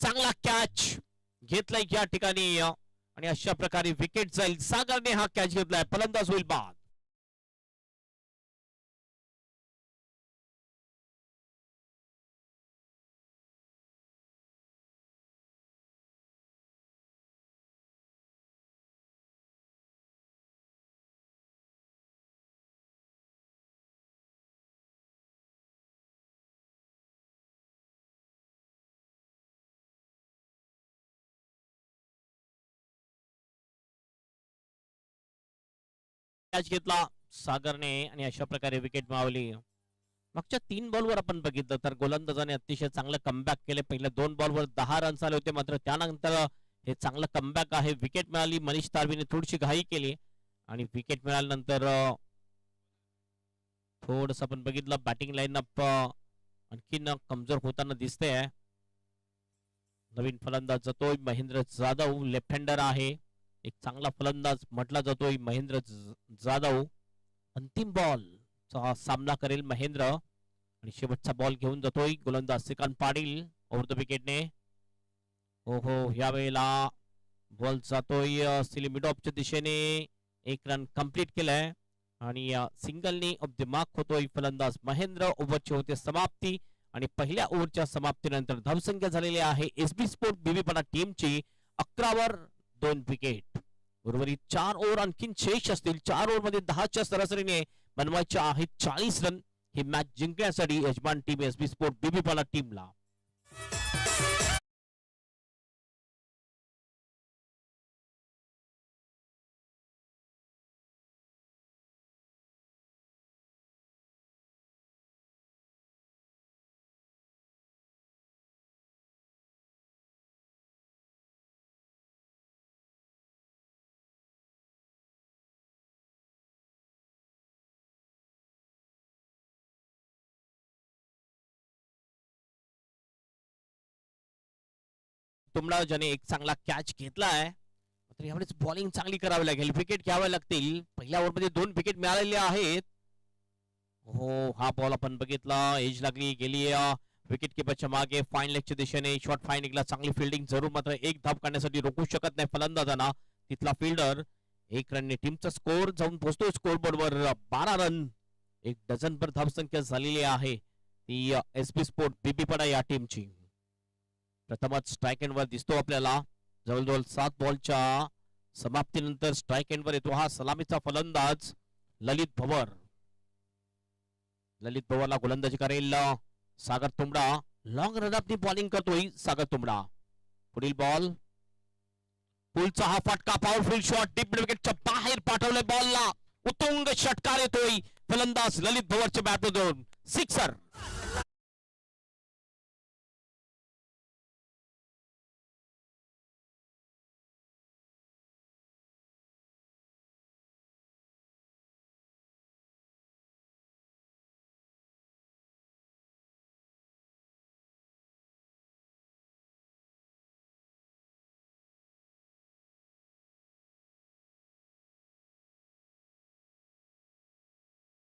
चांगला कॅच घेतलाय या ठिकाणी आणि अशा प्रकारे विकेट जाईल. सागरने हा कॅच घेतलाय. फलंदाज होईल बाद. कॅच घेतला सागरने आणि अशा प्रकारे विकेट मिळवली. मागच्या 3 बॉलवर आपण बघितलं तर गोलंदाजाने अतिशय चांगलं कमबॅक केले. पहिल्या 2 बॉलवर 10 रन्स आले होते, मात्र त्यानंतर हे चांगलं कमबॅक आहे. विकेट मिळाली. मनीष तारवीने थोडीशी घाई केली आणि विकेट मिळाल्यानंतर थोडस आपण बघितलं बॅटिंग लाईनअप आणखीन कमजोर होताना दिसते. नवीन फलंदाज जातोय महेंद्र जाधव, लेफ्ट हँडर आहे. एक चांगला फलंदाज म्हटला जातोय महेंद्र जाधव. अंतिम बॉल चा सामना करेल महेंद्र आणि शेवटचा बॉल घेऊन जातोय गोलंदाज श्रीकांत पाटील ओव्हर द विकेटने. हो हो, या वेळेला बॉल जातोय सिली मिड ऑफच्या दिशेने. एक रन कंप्लीट केलाय आणि सिंगलनी ऑफ द मार्क होतोय फलंदाज महेंद्र. ओव्हरची होते समाप्ती आणि पहिल्या ओव्हरच्या समाप्तीनंतर धावसंख्या झालेली आहे एसबी स्पोर्ट बीबीपाडा टीमची 11वर 2 विकेट. उर्वरित 4 ओव्हर आणखीन शेष असतील. 4 ओव्हरमध्ये 10च्या सरासरीने बनवायचे आहेत 40 रन ही मॅच जिंकण्यासाठी यजमान टीम एसबी स्पोर्ट बीबीपाडा टीमला. तुमडा ज्याने एक चांगला कॅच घेतलाय, मात्र यावेळेस बॉलिंग चांगली करावी लागेल. विकेट घ्यावे लागतील. पहिल्या ओव्हरमध्ये 2 विकेट मिळालेले आहेत. हो, हा बॉल आपण बघितला, एज लागली गेली विकेट किपरच्या मागे. फाईन लेगच्या दिशेने शॉर्ट फाईन निघला. चांगली फिल्डिंग जरूर, मात्र एक धाव काढण्यासाठी रोखू शकत नाही फलंदाजांना तिथला फिल्डर. 1 रनने टीमचा स्कोर जाऊन पोहोचतोय स्कोरबोर्डवर 12 रन. 1 डझनभर धावसंख्या झालेली आहे ती एसबी स्पोर्ट बीबीपाडा या टीमची. प्रथमच स्ट्राईक एंडवर दिसतो आपल्याला. जवळजवळ 7 बॉलच्या समाप्तीनंतर स्ट्राईक एंडवर येतो हा सलामीचा फलंदाज ललित भवर. ललित भवरला गोलंदाजी करेल सागर तुंबडा. लॉंग रनअपनी बॉलिंग करतोय सागर तुंबडा. पुढील बॉल, पुलचा हा फटका, पॉवरफुल शॉट, डीप विकेटच्या बाहेर पाठवलंय बॉलला. उत्तुंग षटकार येतोय फलंदाज ललित भवरच्या बॅटमधून. सिक्सर.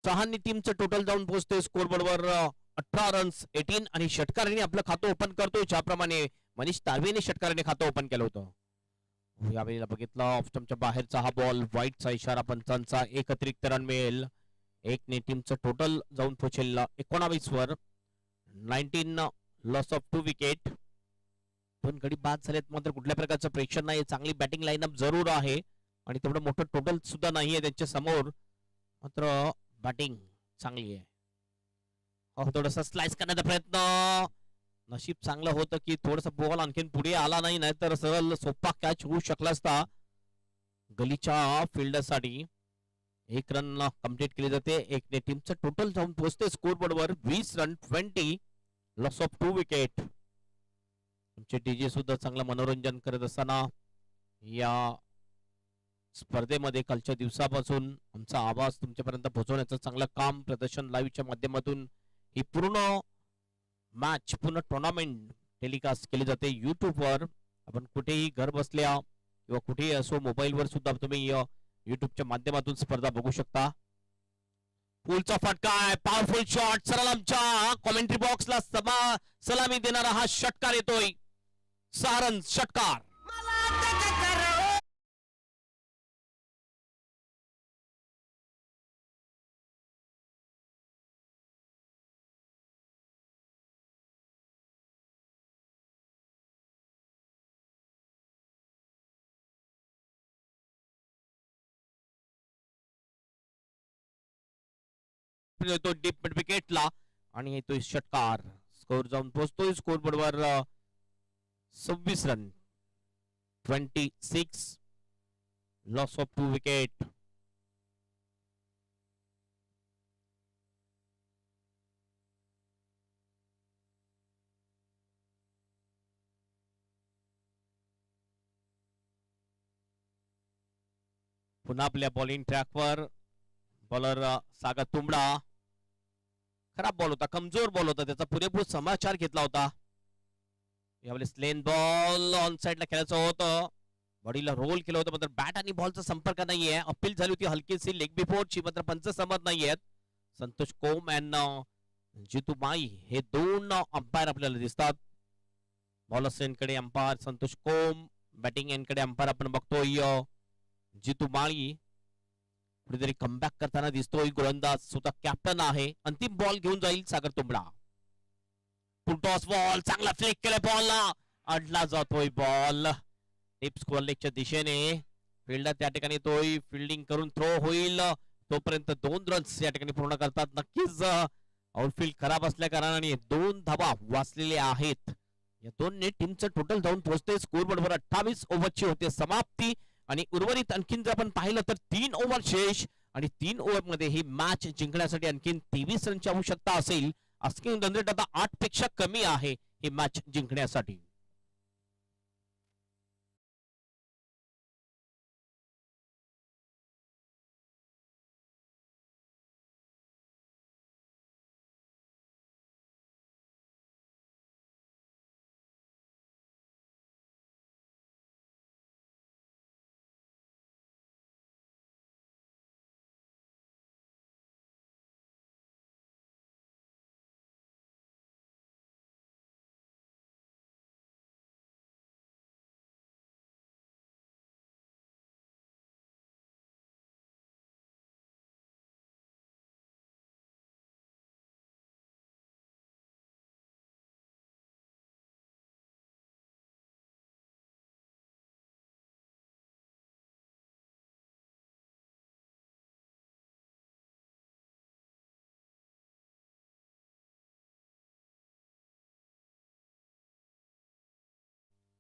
चव्हाणनी टीमचं टोटल जाऊन पोहोचते स्कोरबोर्डवर 18 रन्स 18 आणि षटकाराने आपलं खातं ओपन करतोय. ज्याप्रमाणे मनीष तारवेने षटकाराने खातं ओपन केलं होतं. यावेळेला बघितलं ऑफ स्टंपच्या बाहेरचा हा बॉल, व्हाईटचा इशारा पंचांचा. एक अतिरिक्त रन मिळेल. 1 ने टीमचं टोटल जाऊन पोहोचेल 19 वर. 19 लॉस ऑफ 2 विकेट. 2 गडी बाद झालेत, मात्र कुठल्या प्रकारचं प्रेशर नाही. चांगली बॅटिंग लाईनअप जरूर आहे आणि तेवढं मोठं टोटल सुद्धा नाहीये त्यांच्या समोर, मात्र बॅटिंग चांगली आहे. थोडासा स्लाइस करण्याचा प्रयत्न. नशीब चांगलं होतं की थोडस बॉल आणखीन पुढे आला नाही, नाहीतर सरळ सोपा कॅच होऊ शकला असता गलीच्या फिल्डरसाठी. 1 रन कंप्लीट केली जाते. 1 ने टीमचं टोटल जाऊन पोहोचते स्कोरबोर्डवर 20 रन 20 लॉस ऑफ 2 विकेट. तुमचे डीजे सुद्धा चांगलं मनोरंजन करत असताना या स्पर्धेमध्ये कालच्या दिवसापासून आमचा आवाज तुमच्यापर्यंत पोहोचवण्याचं चांगलं काम प्रदर्शन लाईव्हच्या माध्यमातून ही पूर्ण मॅच, पूर्ण टुर्नामेंट टेलिकास्ट केली जाते युट्यूबवर. आपण कुठेही घर बसल्या किंवा कुठेही असो मोबाईलवर सुद्धा तुम्ही युट्यूबच्या माध्यमातून स्पर्धा बघू शकता. पुलचा फटका आहे, पॉवरफुल शॉट. सरळ आमच्या कॉमेंट्री बॉक्सला सलामी देणारा हा षटकार येतोय. 6 रन षटकार. येतो डीप मिड विकेटला आणि येतोय षटकार. स्कोर जाऊन पोहोचतोय स्कोरबोर्डवर 26 रन 26 लॉस ऑफ 2 विकेट. पुन्हा आपल्या बॉलिंग ट्रॅकवर बॉलर सागर तुंबडा. खराब बॉल होता, कमजोर बॉल होता, त्याचा पुरेपूर समाचार घेतला होता. यावेळेस लेन बॉल ऑन साइडला खेळायचं होतं, बॉडीला रोल केलं होतं, मात्र बॅट आणि बॉलचा संपर्क नाहीये. अपील झाली होती हलकीशी लेग बिफोरची, मात्र पंच सहमत नाहीयेत. संतोष कोम अँड जितू माई हे दोन अंपायर आपल्याला दिसतात. बॉलर एंडकडे अंपायर संतोष कोम, बॅटिंग एंडकडे अंपायर आपण बघतोय जितू माळी. कुठेतरी कमबॅक करताना दिसतोय गोलंदाज, स्वतः कॅप्टन आहे. अंतिम बॉल घेऊन जाईल सागर तुंबडा. टॉस बॉल चांगला फ्लिक केलाय, बॉलला अडला जातोय बॉल टिप्स कॉलेजच्या दिशेने. फिल्डर त्या ठिकाणी तोय, फिल्डिंग करून थ्रो होईल तोपर्यंत 2 रन्स या ठिकाणी पूर्ण करतात. नक्कीच आउटफील्ड खराब असल्या कारणाने 2 धावा वाचलेले आहेत. या दोन्ही टीमचं टोटल जाऊन पोहोचते स्कोर बरोबर 28 ओव्हरची होते समाप्ती. आणि उर्वरित आणखीन जर आपण पाहिलं तर 3 ओव्हर शेष आणि 3 ओव्हर मध्ये ही मॅच जिंकण्यासाठी आणखीन 23 रनची आवश्यकता असेल. आस्किंग रन रेट आता 8 पेक्षा कमी आहे ही मॅच जिंकण्यासाठी.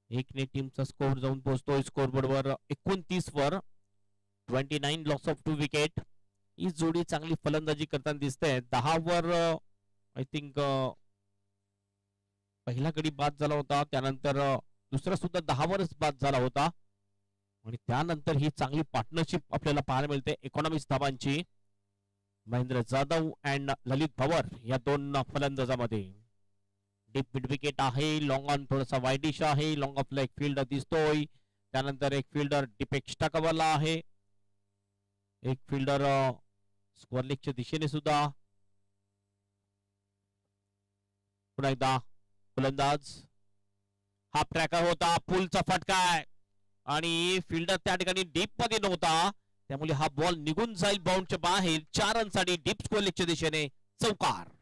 एकने टीमचा स्कोर जाऊन पोहोचतोय स्कोर बोर्डवर 29 वर. 29 लॉस ऑफ 2 विकेट. ही जोडी चांगली फलंदाजी करताना दिसते. 10 वर आय थिंक पहिला गडी बाद झाला होता, त्यानंतर दुसरा सुद्धा 10 वरच बाद झाला होता. आणि त्यानंतर ही चांगली पार्टनरशिप आपल्याला पाहायला मिळते 19 धावांची महेंद्र जाधव अँड ललित पवार या 2 फलंदाजामध्ये. डीप मिड विकेट आहे, लॉंग ऑन थोडासा वाईडिश आहे, लॉंग ऑफला एक फिल्डर दिसतोय, त्यानंतर एक फिल्डर डीप एक्स्ट्रा कव्हरला आहे, एक फिल्डर स्क्वेअर लेगच्या दिशेने सुद्धा. पुन्हा एकदा फलंदाज हाफ ट्रॅकर होता, पुलचा फटका आहे आणि फिल्डर त्या ठिकाणी डीप मध्ये नव्हता, त्यामुळे हा बॉल निघून जाईल बाउंडच्या बाहेर. 4 रनसाठी डीप स्क्वेअर लेगच्या दिशेने चौकार.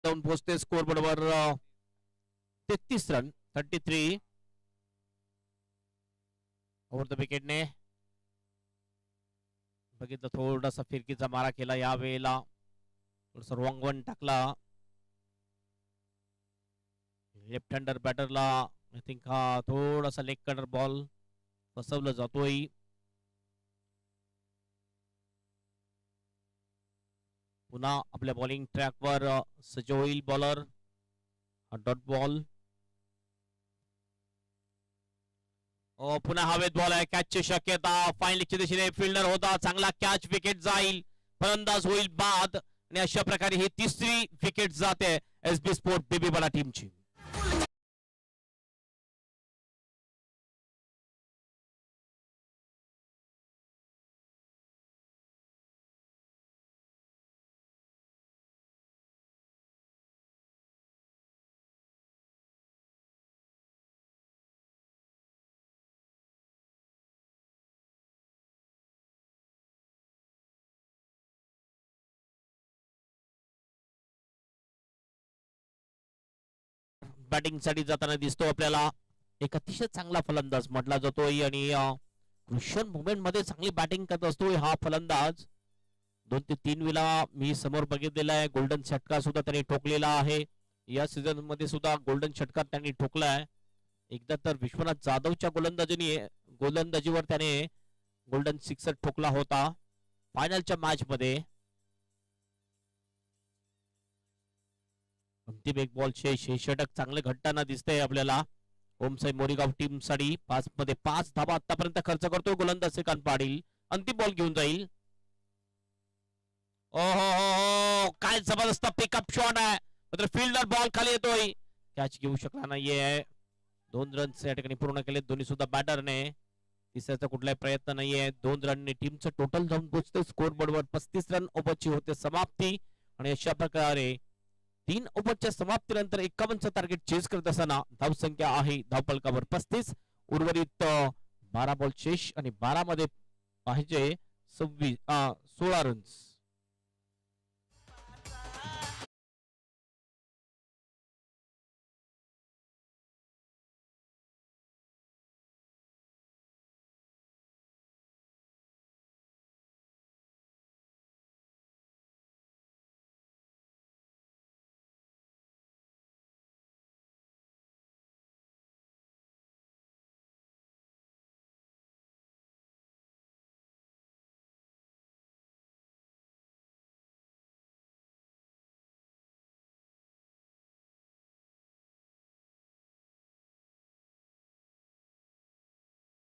जाऊन पोहोचते स्कोर बरोबर 33 रन 33 ओव्हर द विकेटने. बघितलं थोडासा फिरकीचा मारा केला यावेळेला, थोडासा रॉंग वन टाकला लेफ्ट हँडर बॅटरला. आय थिंक हा थोडासा लेग कटर बॉल फसवला जातोय. पुन्हा आपल्या बॉलिंग ट्रॅकवर सज्ज होईल बॉलर. हा डॉट बॉल पुन्हा हवेत बॉल आहे, कॅचची शक्यता. फाईन लेगच्या दिशेने फिल्डर होता, चांगला कॅच, विकेट जाईल, फलंदाज होईल बाद आणि अशा प्रकारे ही 3री विकेट जाते एसबी स्पोर्ट बेबी बडा टीमची. बॅटिंग साठी जाताना दिसतो आपल्याला. एक अतिशय चांगला फलंदाज म्हटला जातोय आणि क्रुशियल मोमेंट मध्ये चांगली बॅटिंग करत असतोय हा फलंदाज. 2 ते 3 वेळा मी समोर बघितलेला आहे. गोल्डन षटकार सुद्धा त्यांनी ठोकलेला आहे. या सीझन मध्ये सुद्धा गोल्डन षटकार त्यांनी ठोकलाय. एकदा तर विश्वनाथ जाधवच्या गोलंदाजीवर त्याने गोल्डन सिक्सर ठोकला होता फायनलच्या मॅच मध्ये. अंतिम एक बॉल शेष. हे षटक चांगले घडताना दिसतंय आपल्याला. ओमसाई मोरीगाव टीम साठी 5 मध्ये 5 धावा आतापर्यंत खर्च करतोय गोलंदाज श्रीकांत पाटील. अंतिम बॉल घेऊन जाईल. ओ हो काय जबरदस्त पिकअप शॉट आहे. मात्र फिल्डर बॉल खाली येतोय. कॅच घेऊ शकला नाहीये. 2 रन्स या ठिकाणी पूर्ण केले दोन्ही सुद्धा बॅटरने. तिसऱ्याचा कुठलाही प्रयत्न नाहीये. 2 रनने टीमचं टोटल जाऊन पोहोचते स्कोर बोर्डवर 35 रन ओव्हरची होते समाप्ती. आणि अशा प्रकारे 3 ओव्हरच्या समाप्तीनंतर 51चं टार्गेट चेस करत असताना धावसंख्या आहे धावफलकावर 35. उर्वरित 12 बॉल शेष आणि 12 मध्ये पाहिजे 16 रन्स.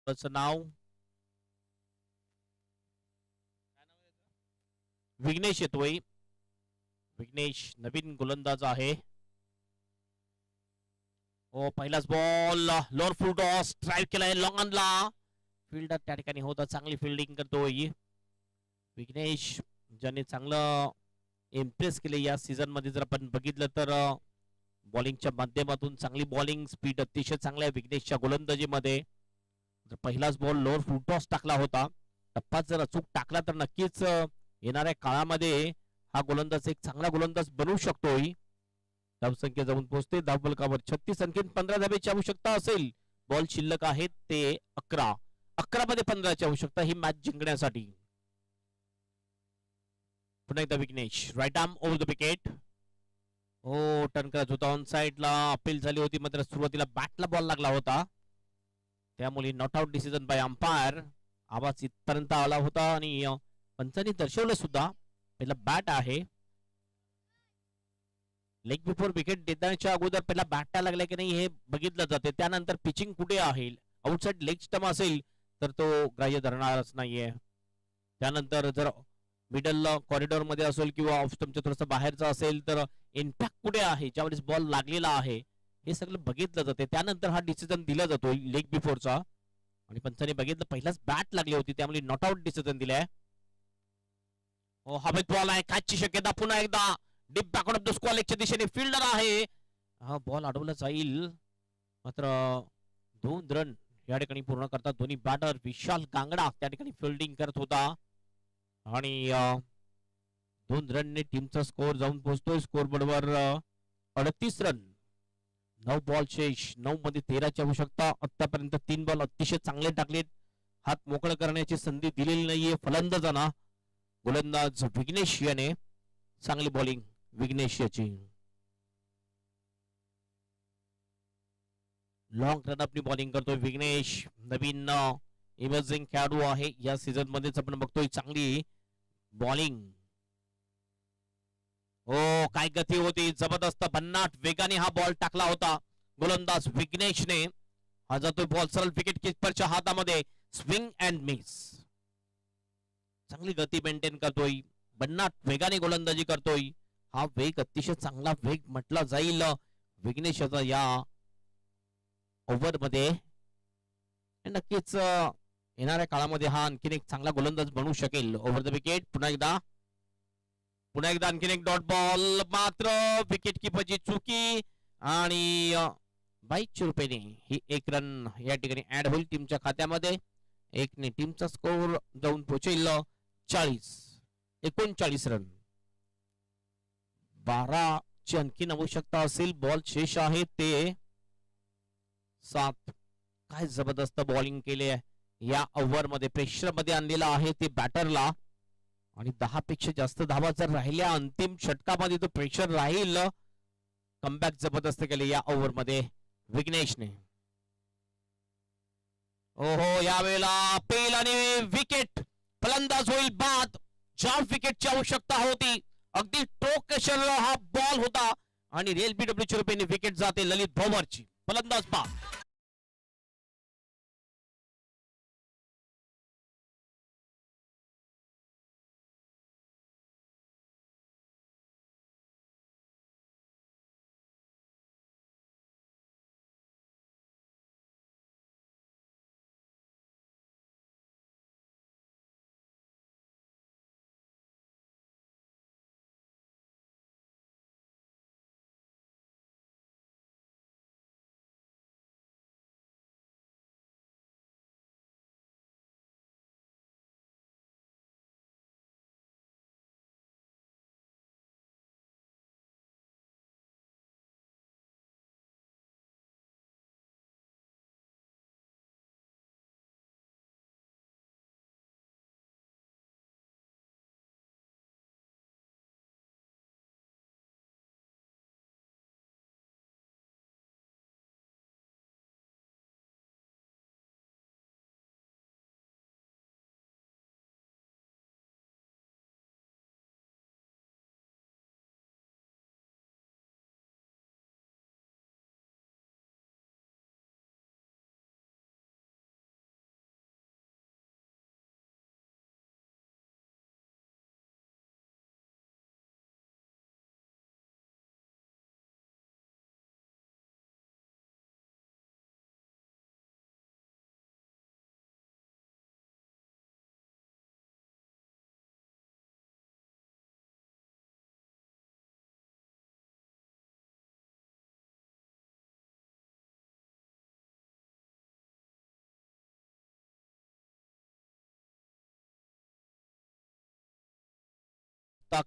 त्याचं नाव विघ्नेश येतोय. विघ्नेश नवीन गोलंदाज आहे. हो पहिलाच बॉल लोअर फुल टॉस ड्राइव्ह केलाय लॉंग ऑनला. फिल्डर त्या ठिकाणी होता. चांगली फिल्डिंग करतोय विघ्नेश, ज्याने चांगलं इम्प्रेस केले या सीझन मध्ये. जर आपण बघितलं तर बॉलिंगच्या माध्यमातून चांगली बॉलिंग स्पीड अतिशय चांगल्या विघ्नेशच्या गोलंदाजीमध्ये. पहिलाच बॉल लोअर फुल टॉस टाकला होता. टप्पा जर अचूक टाकला तर नक्कीच येणाऱ्या काळामध्ये हा गोलंदाज एक चांगला गोलंदाज बनवू शकतोय. धावसंख्या जाऊन पोहोचते धावफलकावर 36. आणखीन 15 धावेची आवश्यकता असेल. बॉल शिल्लक आहेत ते 11. 11 मध्ये 15ची आवश्यकता ही मॅच जिंकण्यासाठी. पुन्हा एकदा Vignesh right arm over the wicket. हो टर्न करत होता ऑन साइडला. अपील झाली होती मात्र सुरुवातीला बॅटला बॉल लागला होता. त्यामुळे not out decision bye umpire. आवाज इथपर्यंत आला होता आणि पंचांनी दर्शवलं सुद्धा. पहिला बॅट आहे. लेग बिफोर विकेट देण्याच्या अगोदर पहिला बॅटला लागला की नाही हे बघितलं जाते. त्यानंतर पिचिंग कुठे आहे. आउटसाइड लेग स्टंप असेल तर तो ग्राह्य धरणारच नाहीये. त्यानंतर जर मिडल कॉरिडॉर मध्ये असेल किंवा ऑफ स्टंपच्या थोडंसं बाहेरचा असेल तर इम्पॅक्ट कुठे आहे, ज्यावेळेस बॉल लागलेला आहे हे सगळं बघितलं जाते. त्यानंतर हा डिसिजन दिला जातो लेग बिफोरचा. आणि पंचांनी बघितलं पहिलाच बॅट लागली होती त्यामुळे नॉट आउट डिसिजन दिलाय. हो हवेत बॉल आहे. कॅचची शक्यता पुन्हा एकदा deep backward of the square लेगच्या दिशेने फिल्डर आहे. हा बॉल अडवला जाईल मात्र 2 रन या ठिकाणी पूर्ण करतात दोन्ही बॅटर. विशाल कांगडा त्या ठिकाणी फिल्डिंग करत होता आणि 2 रनने टीमचा स्कोर जाऊन पोहोचतोय स्कोर बोर्डवर 38 रन. 9 बॉल शेष. 9 मध्ये 13ची आवश्यकता. आतापर्यंत 3 बॉल अतिशय चांगले टाकलेत. हात मोकळे करण्याची संधी दिलेली नाहीये फलंदाजांना. गोलंदाज विघ्नेश याने चांगली बॉलिंग विघ्नेश याची. लॉंग रनअपनी बॉलिंग करतोय विघ्नेश. नवीन इमर्जिंग खेळाडू आहे या सीझन मध्येच आपण बघतोय चांगली बॉलिंग. हो काय गती होती जबरदस्त. भन्नाट वेगाने हा बॉल टाकला होता गोलंदाज विघ्नेशने. हा जातोय बॉल सरळ विकेट कीपरच्या हातामध्ये. Swing and miss. चांगली गती मेंटेन करतोय. भन्नाट वेगाने गोलंदाजी करतोय. हा वेग अतिशय चांगला वेग म्हटला जाईल विघ्नेशचा या ओव्हर मध्ये. नक्कीच येणाऱ्या काळामध्ये हा आणखीन एक चांगला गोलंदाज बनवू शकेल. Over the wicket. पुन्हा एकदा आणखीन एक डॉट बॉल. मात्र विकेट किपरची चुकी आणि 22 रुपयाने ही 1 रन या ठिकाणी ऍड होईल टीमच्या खात्यामध्ये. 1 ने टीमचा स्कोर जाऊन पोहोचेल 39 रन. 12 ची आणखीन आवश्यकता असेल. बॉल शेष आहे ते 7. काय जबरदस्त बॉलिंग केली आहे या ओव्हर मध्ये. प्रेशर मध्ये आणलेला आहे ते बॅटरला. आणि 10 पेक्षा जास्त धावा जर राहिल्या अंतिम षटकामध्ये तो प्रेशर राहील. कमबॅक जबरदस्त केले या ओव्हर मध्ये विघ्नेशने. ओहो यावेळेला पेल आणि विकेट. फलंदाज होईल बाद. ज्या विकेटची आवश्यकता होती अगदी टोकेशन हा बॉल होता आणि एलबीडब्ल्यू च्या रूपाने विकेट जाते ललित भोवरची. फलंदाज बाद.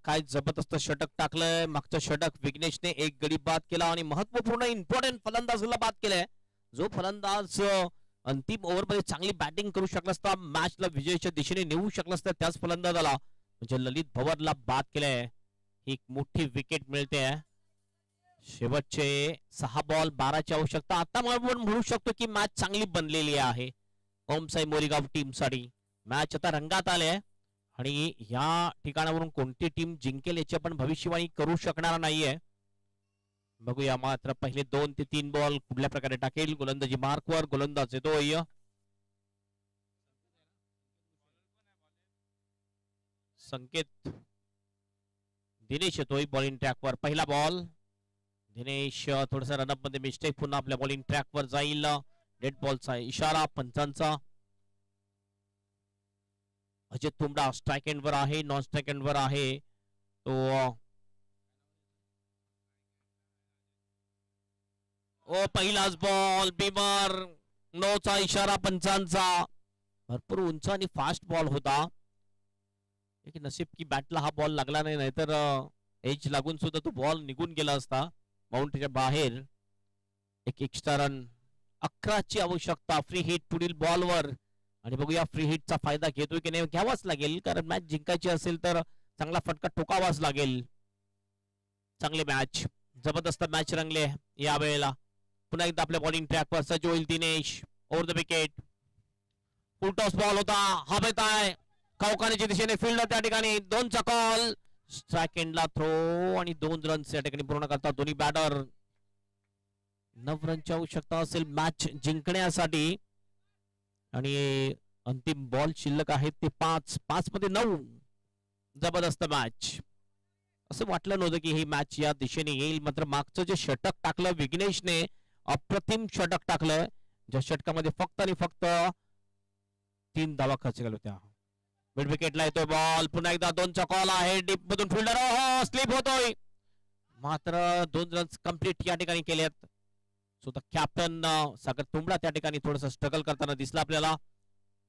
काय जबरदस्त षटक टाकलंय. मागचं षटक विघ्नेशने एक गडी बाद केला आणि महत्वपूर्ण इम्पॉर्टंट फलंदाजाला बाद केलाय. जो फलंदाज अंतिम ओव्हर मध्ये चांगली बॅटिंग करू शकला असता, मॅचला विजयाच्या दिशेने नेऊ शकला असता, त्याच फलंदाजाला म्हणजे ललित भवरला बाद केलंय. एक मोठी विकेट मिळते. शेवटचे 6 बॉल 12 ची आवश्यकता. आता आपण म्हणू शकतो की मॅच चांगली बनलेली आहे ओमसाई मोरीगाव टीम साठी. मॅच आता रंगात आले आणि या ठिकाणावरून कोणती टीम जिंकेल याची आपण भविष्यवाणी करू शकणार नाहीये. बघूया मात्र पहिले 2 ते 3 बॉल कुठल्या प्रकारे टाकेल. गोलंदाजी मार्कवर गोलंदाज येतोय संकेत. दिनेश येतोय बॉलिंग ट्रॅकवर. पहिला बॉल दिनेश थोडासा रनअप मध्ये मिस्टेक. पुन्हा आपल्या बॉलिंग ट्रॅकवर जाईल. डेड बॉलचा इशारा पंचांचा. अजय तुंबडा स्ट्राइक एंड वर आहे. नॉन स्ट्राइक एंड वर आहे तो. ओ पहिलाच बॉल बिमर. नोचा इशारा पंचांचा. भरपूर उंच आणि फास्ट बॉल होता. एक नसीब की बॅटला हा बॉल लागला नाही, नाहीतर एज लागून सुद्धा तो बॉल निघून गेला असता बाउंड्रीच्या बाहेर. एक एक्स्ट्रा रन. 11 ची आवश्यकता. फ्री हिट पुढील बॉलवर आणि बघूया फ्री हिटचा फायदा घेतोय की नाही. घ्यावाच लागेल कारण मॅच जिंकायची असेल तर चांगला फटका ठोकावाच लागेल. चांगली मॅच, जबरदस्त मॅच रंगले या वेळेला. पुन्हा एकदा आपल्या बॉलिंग ट्रॅकवर सज्ज होईल Dinesh. Over the wicket. Full toss ball होता. हवेत आहे. कौकानीच्या दिशेने फील्डर त्या ठिकाणी. 2 चा कॉल. स्ट्राइक एंडला थ्रो आणि 2 रन्स या ठिकाणी पूर्ण करतात दोन्ही बॅटर. 9 रनची आवश्यकता असेल मॅच जिंकण्यासाठी आणि अंतिम बॉल शिल्लक आहेत ते 5 मध्ये 9. जबरदस्त मॅच. असं वाटलं नव्हतं की ही मॅच या दिशेने येईल. मात्र मागचं जे षटक टाकलं विघ्नेशने, अप्रतिम षटक टाकलं. ज्या षटकामध्ये फक्त आणि फक्त 3 धावा खर्च केल्या होत्या. मिड विकेटला येतोय बॉल. पुन्हा एकदा 2 चा कॉल आहे. डीप मधून फिल्डर स्लिप होतोय. मात्र 2 रन्स कंप्लीट या ठिकाणी केलेत. स्वतः कॅप्टन सागर तुंबडा त्या ठिकाणी थोडंसं स्ट्रगल करताना दिसला आपल्याला.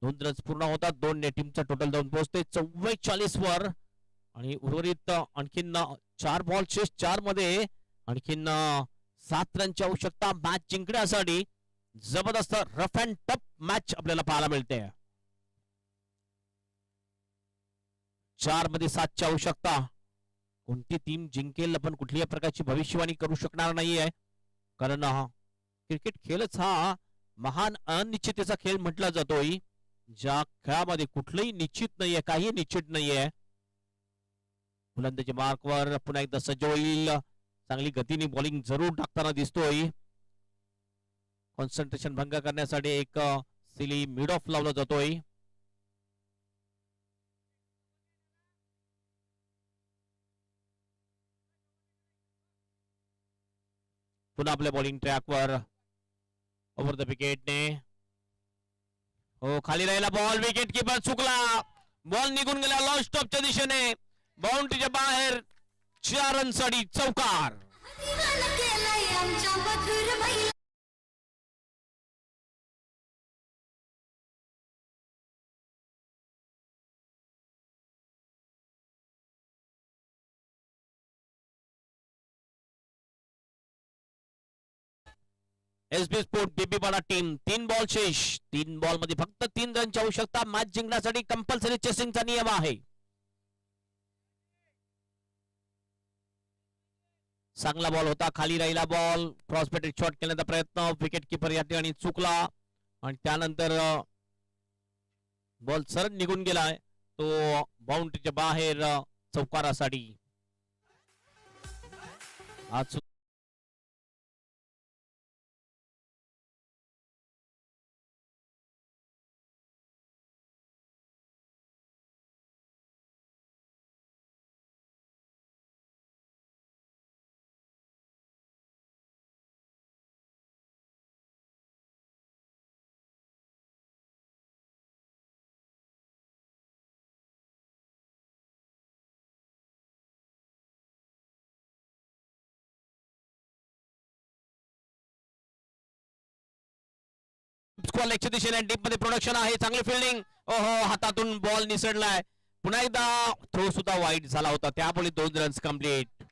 2 रन्स पूर्ण होतात. 2 ने टीमचा टोटल जाऊन पोहोचते 44 वर आणि उर्वरित आणखीन 4 बॉल शेष 4 मध्ये आणखीन 7 रनची आवश्यकता मॅच जिंकण्यासाठी. जबरदस्त रफ अँड टफ मॅच आपल्याला पाहायला मिळते. 4 मध्ये 7ची आवश्यकता. कोणती टीम जिंकेल आपण कुठल्याही प्रकारची भविष्यवाणी करू शकणार नाहीये, कारण क्रिकेट खेळच हा महान अनिश्चिततेचा खेळ म्हटला जातोय, ज्या खेळामध्ये कुठलंही निश्चित नाहीये, काही निश्चित नाहीये. फलंदाजी मार्कवर पुन्हा एकदा सज्ज होईल. चांगली गतीने बॉलिंग जरूर टाकताना दिसतोय. कॉन्सन्ट्रेशन भंग करण्यासाठी एक सिली मिड ऑफ लावला जातोय. पुन्हा आपल्या बॉलिंग ट्रॅकवर ओव्हर द विकेटने. हो, खाली राहिला बॉल, विकेट किपर चुकला, बॉल निघून गेला लॉंग स्टॉपच्या दिशेने, बाउंड्रीच्या बाहेर. 4 रनसाठी चौकार. एसबी स्पोर्ट बीबीपाडा टीम 3 बॉल शेष, 3 बॉल मध्ये फक्त 3 रनची आवश्यकता. मॅच जिंकण्यासाठी कंपल्सरी चेसिंगचा नियम आहे. चांगला बॉल होता, खाली राहिला बॉल, क्रॉसबेटेड शॉट केल्याचा प्रयत्न, विकेट किपर या ठिकाणी चुकला आणि त्यानंतर बॉल सरळ निघून गेलाय तो बाउंड्रीच्या बाहेर चौकारासाठी. आज लेगच्या दिशेने डीप मध्ये प्रोडक्शन आहे, चांगली फिल्डिंग. ओहो, हातातून बॉल निसटलाय. पुन्हा एकदा थ्रो सुद्धा वाईट झाला होता, त्यामुळे 2 रन्स कंप्लीट.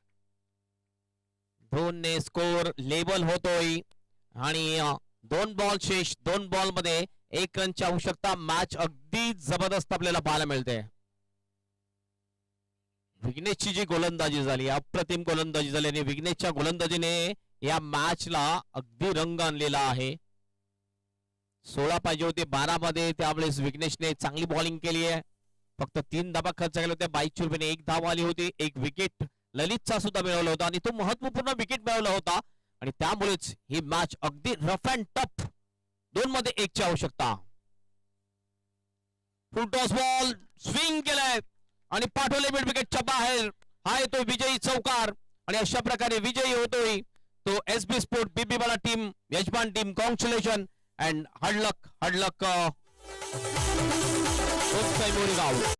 2 ने स्कोर लेबल होतोय आणि 2 बॉल शेष, 2 बॉल मध्ये 1 रनची आवश्यकता. मॅच अगदी जबरदस्त आपल्याला पाहायला मिळते. विघ्नेशची जी गोलंदाजी झाली, अप्रतिम गोलंदाजी झाली आणि विघ्नेशच्या गोलंदाजीने या मॅचला अगदी रंग आणलेला आहे. 16 पाहिजे होते 12 मध्ये, त्यावेळेस विघ्नेशने चांगली बॉलिंग केली आहे. फक्त 3 धावा खर्च केले होते, 22 रुपयाने 1 धाव आली होती. 1 विकेट ललितचा सुद्धा मिळवला होता आणि तो महत्वपूर्ण विकेट मिळवला होता आणि त्यामुळेच ही मॅच अगदी रफ अँड टफ. 2 मध्ये 1 ची आवश्यकता. फुल टॉस बॉल स्विंग केलाय आणि पाठवले मिड विकेटच्या बाहेर. हा येतो विजयी चौकार आणि अशा प्रकारे विजयी होतोय तो एसबी स्पोर्ट बीबीपाडा टीम, यजमान team. Congratulation and hard luck. First time Moregaon.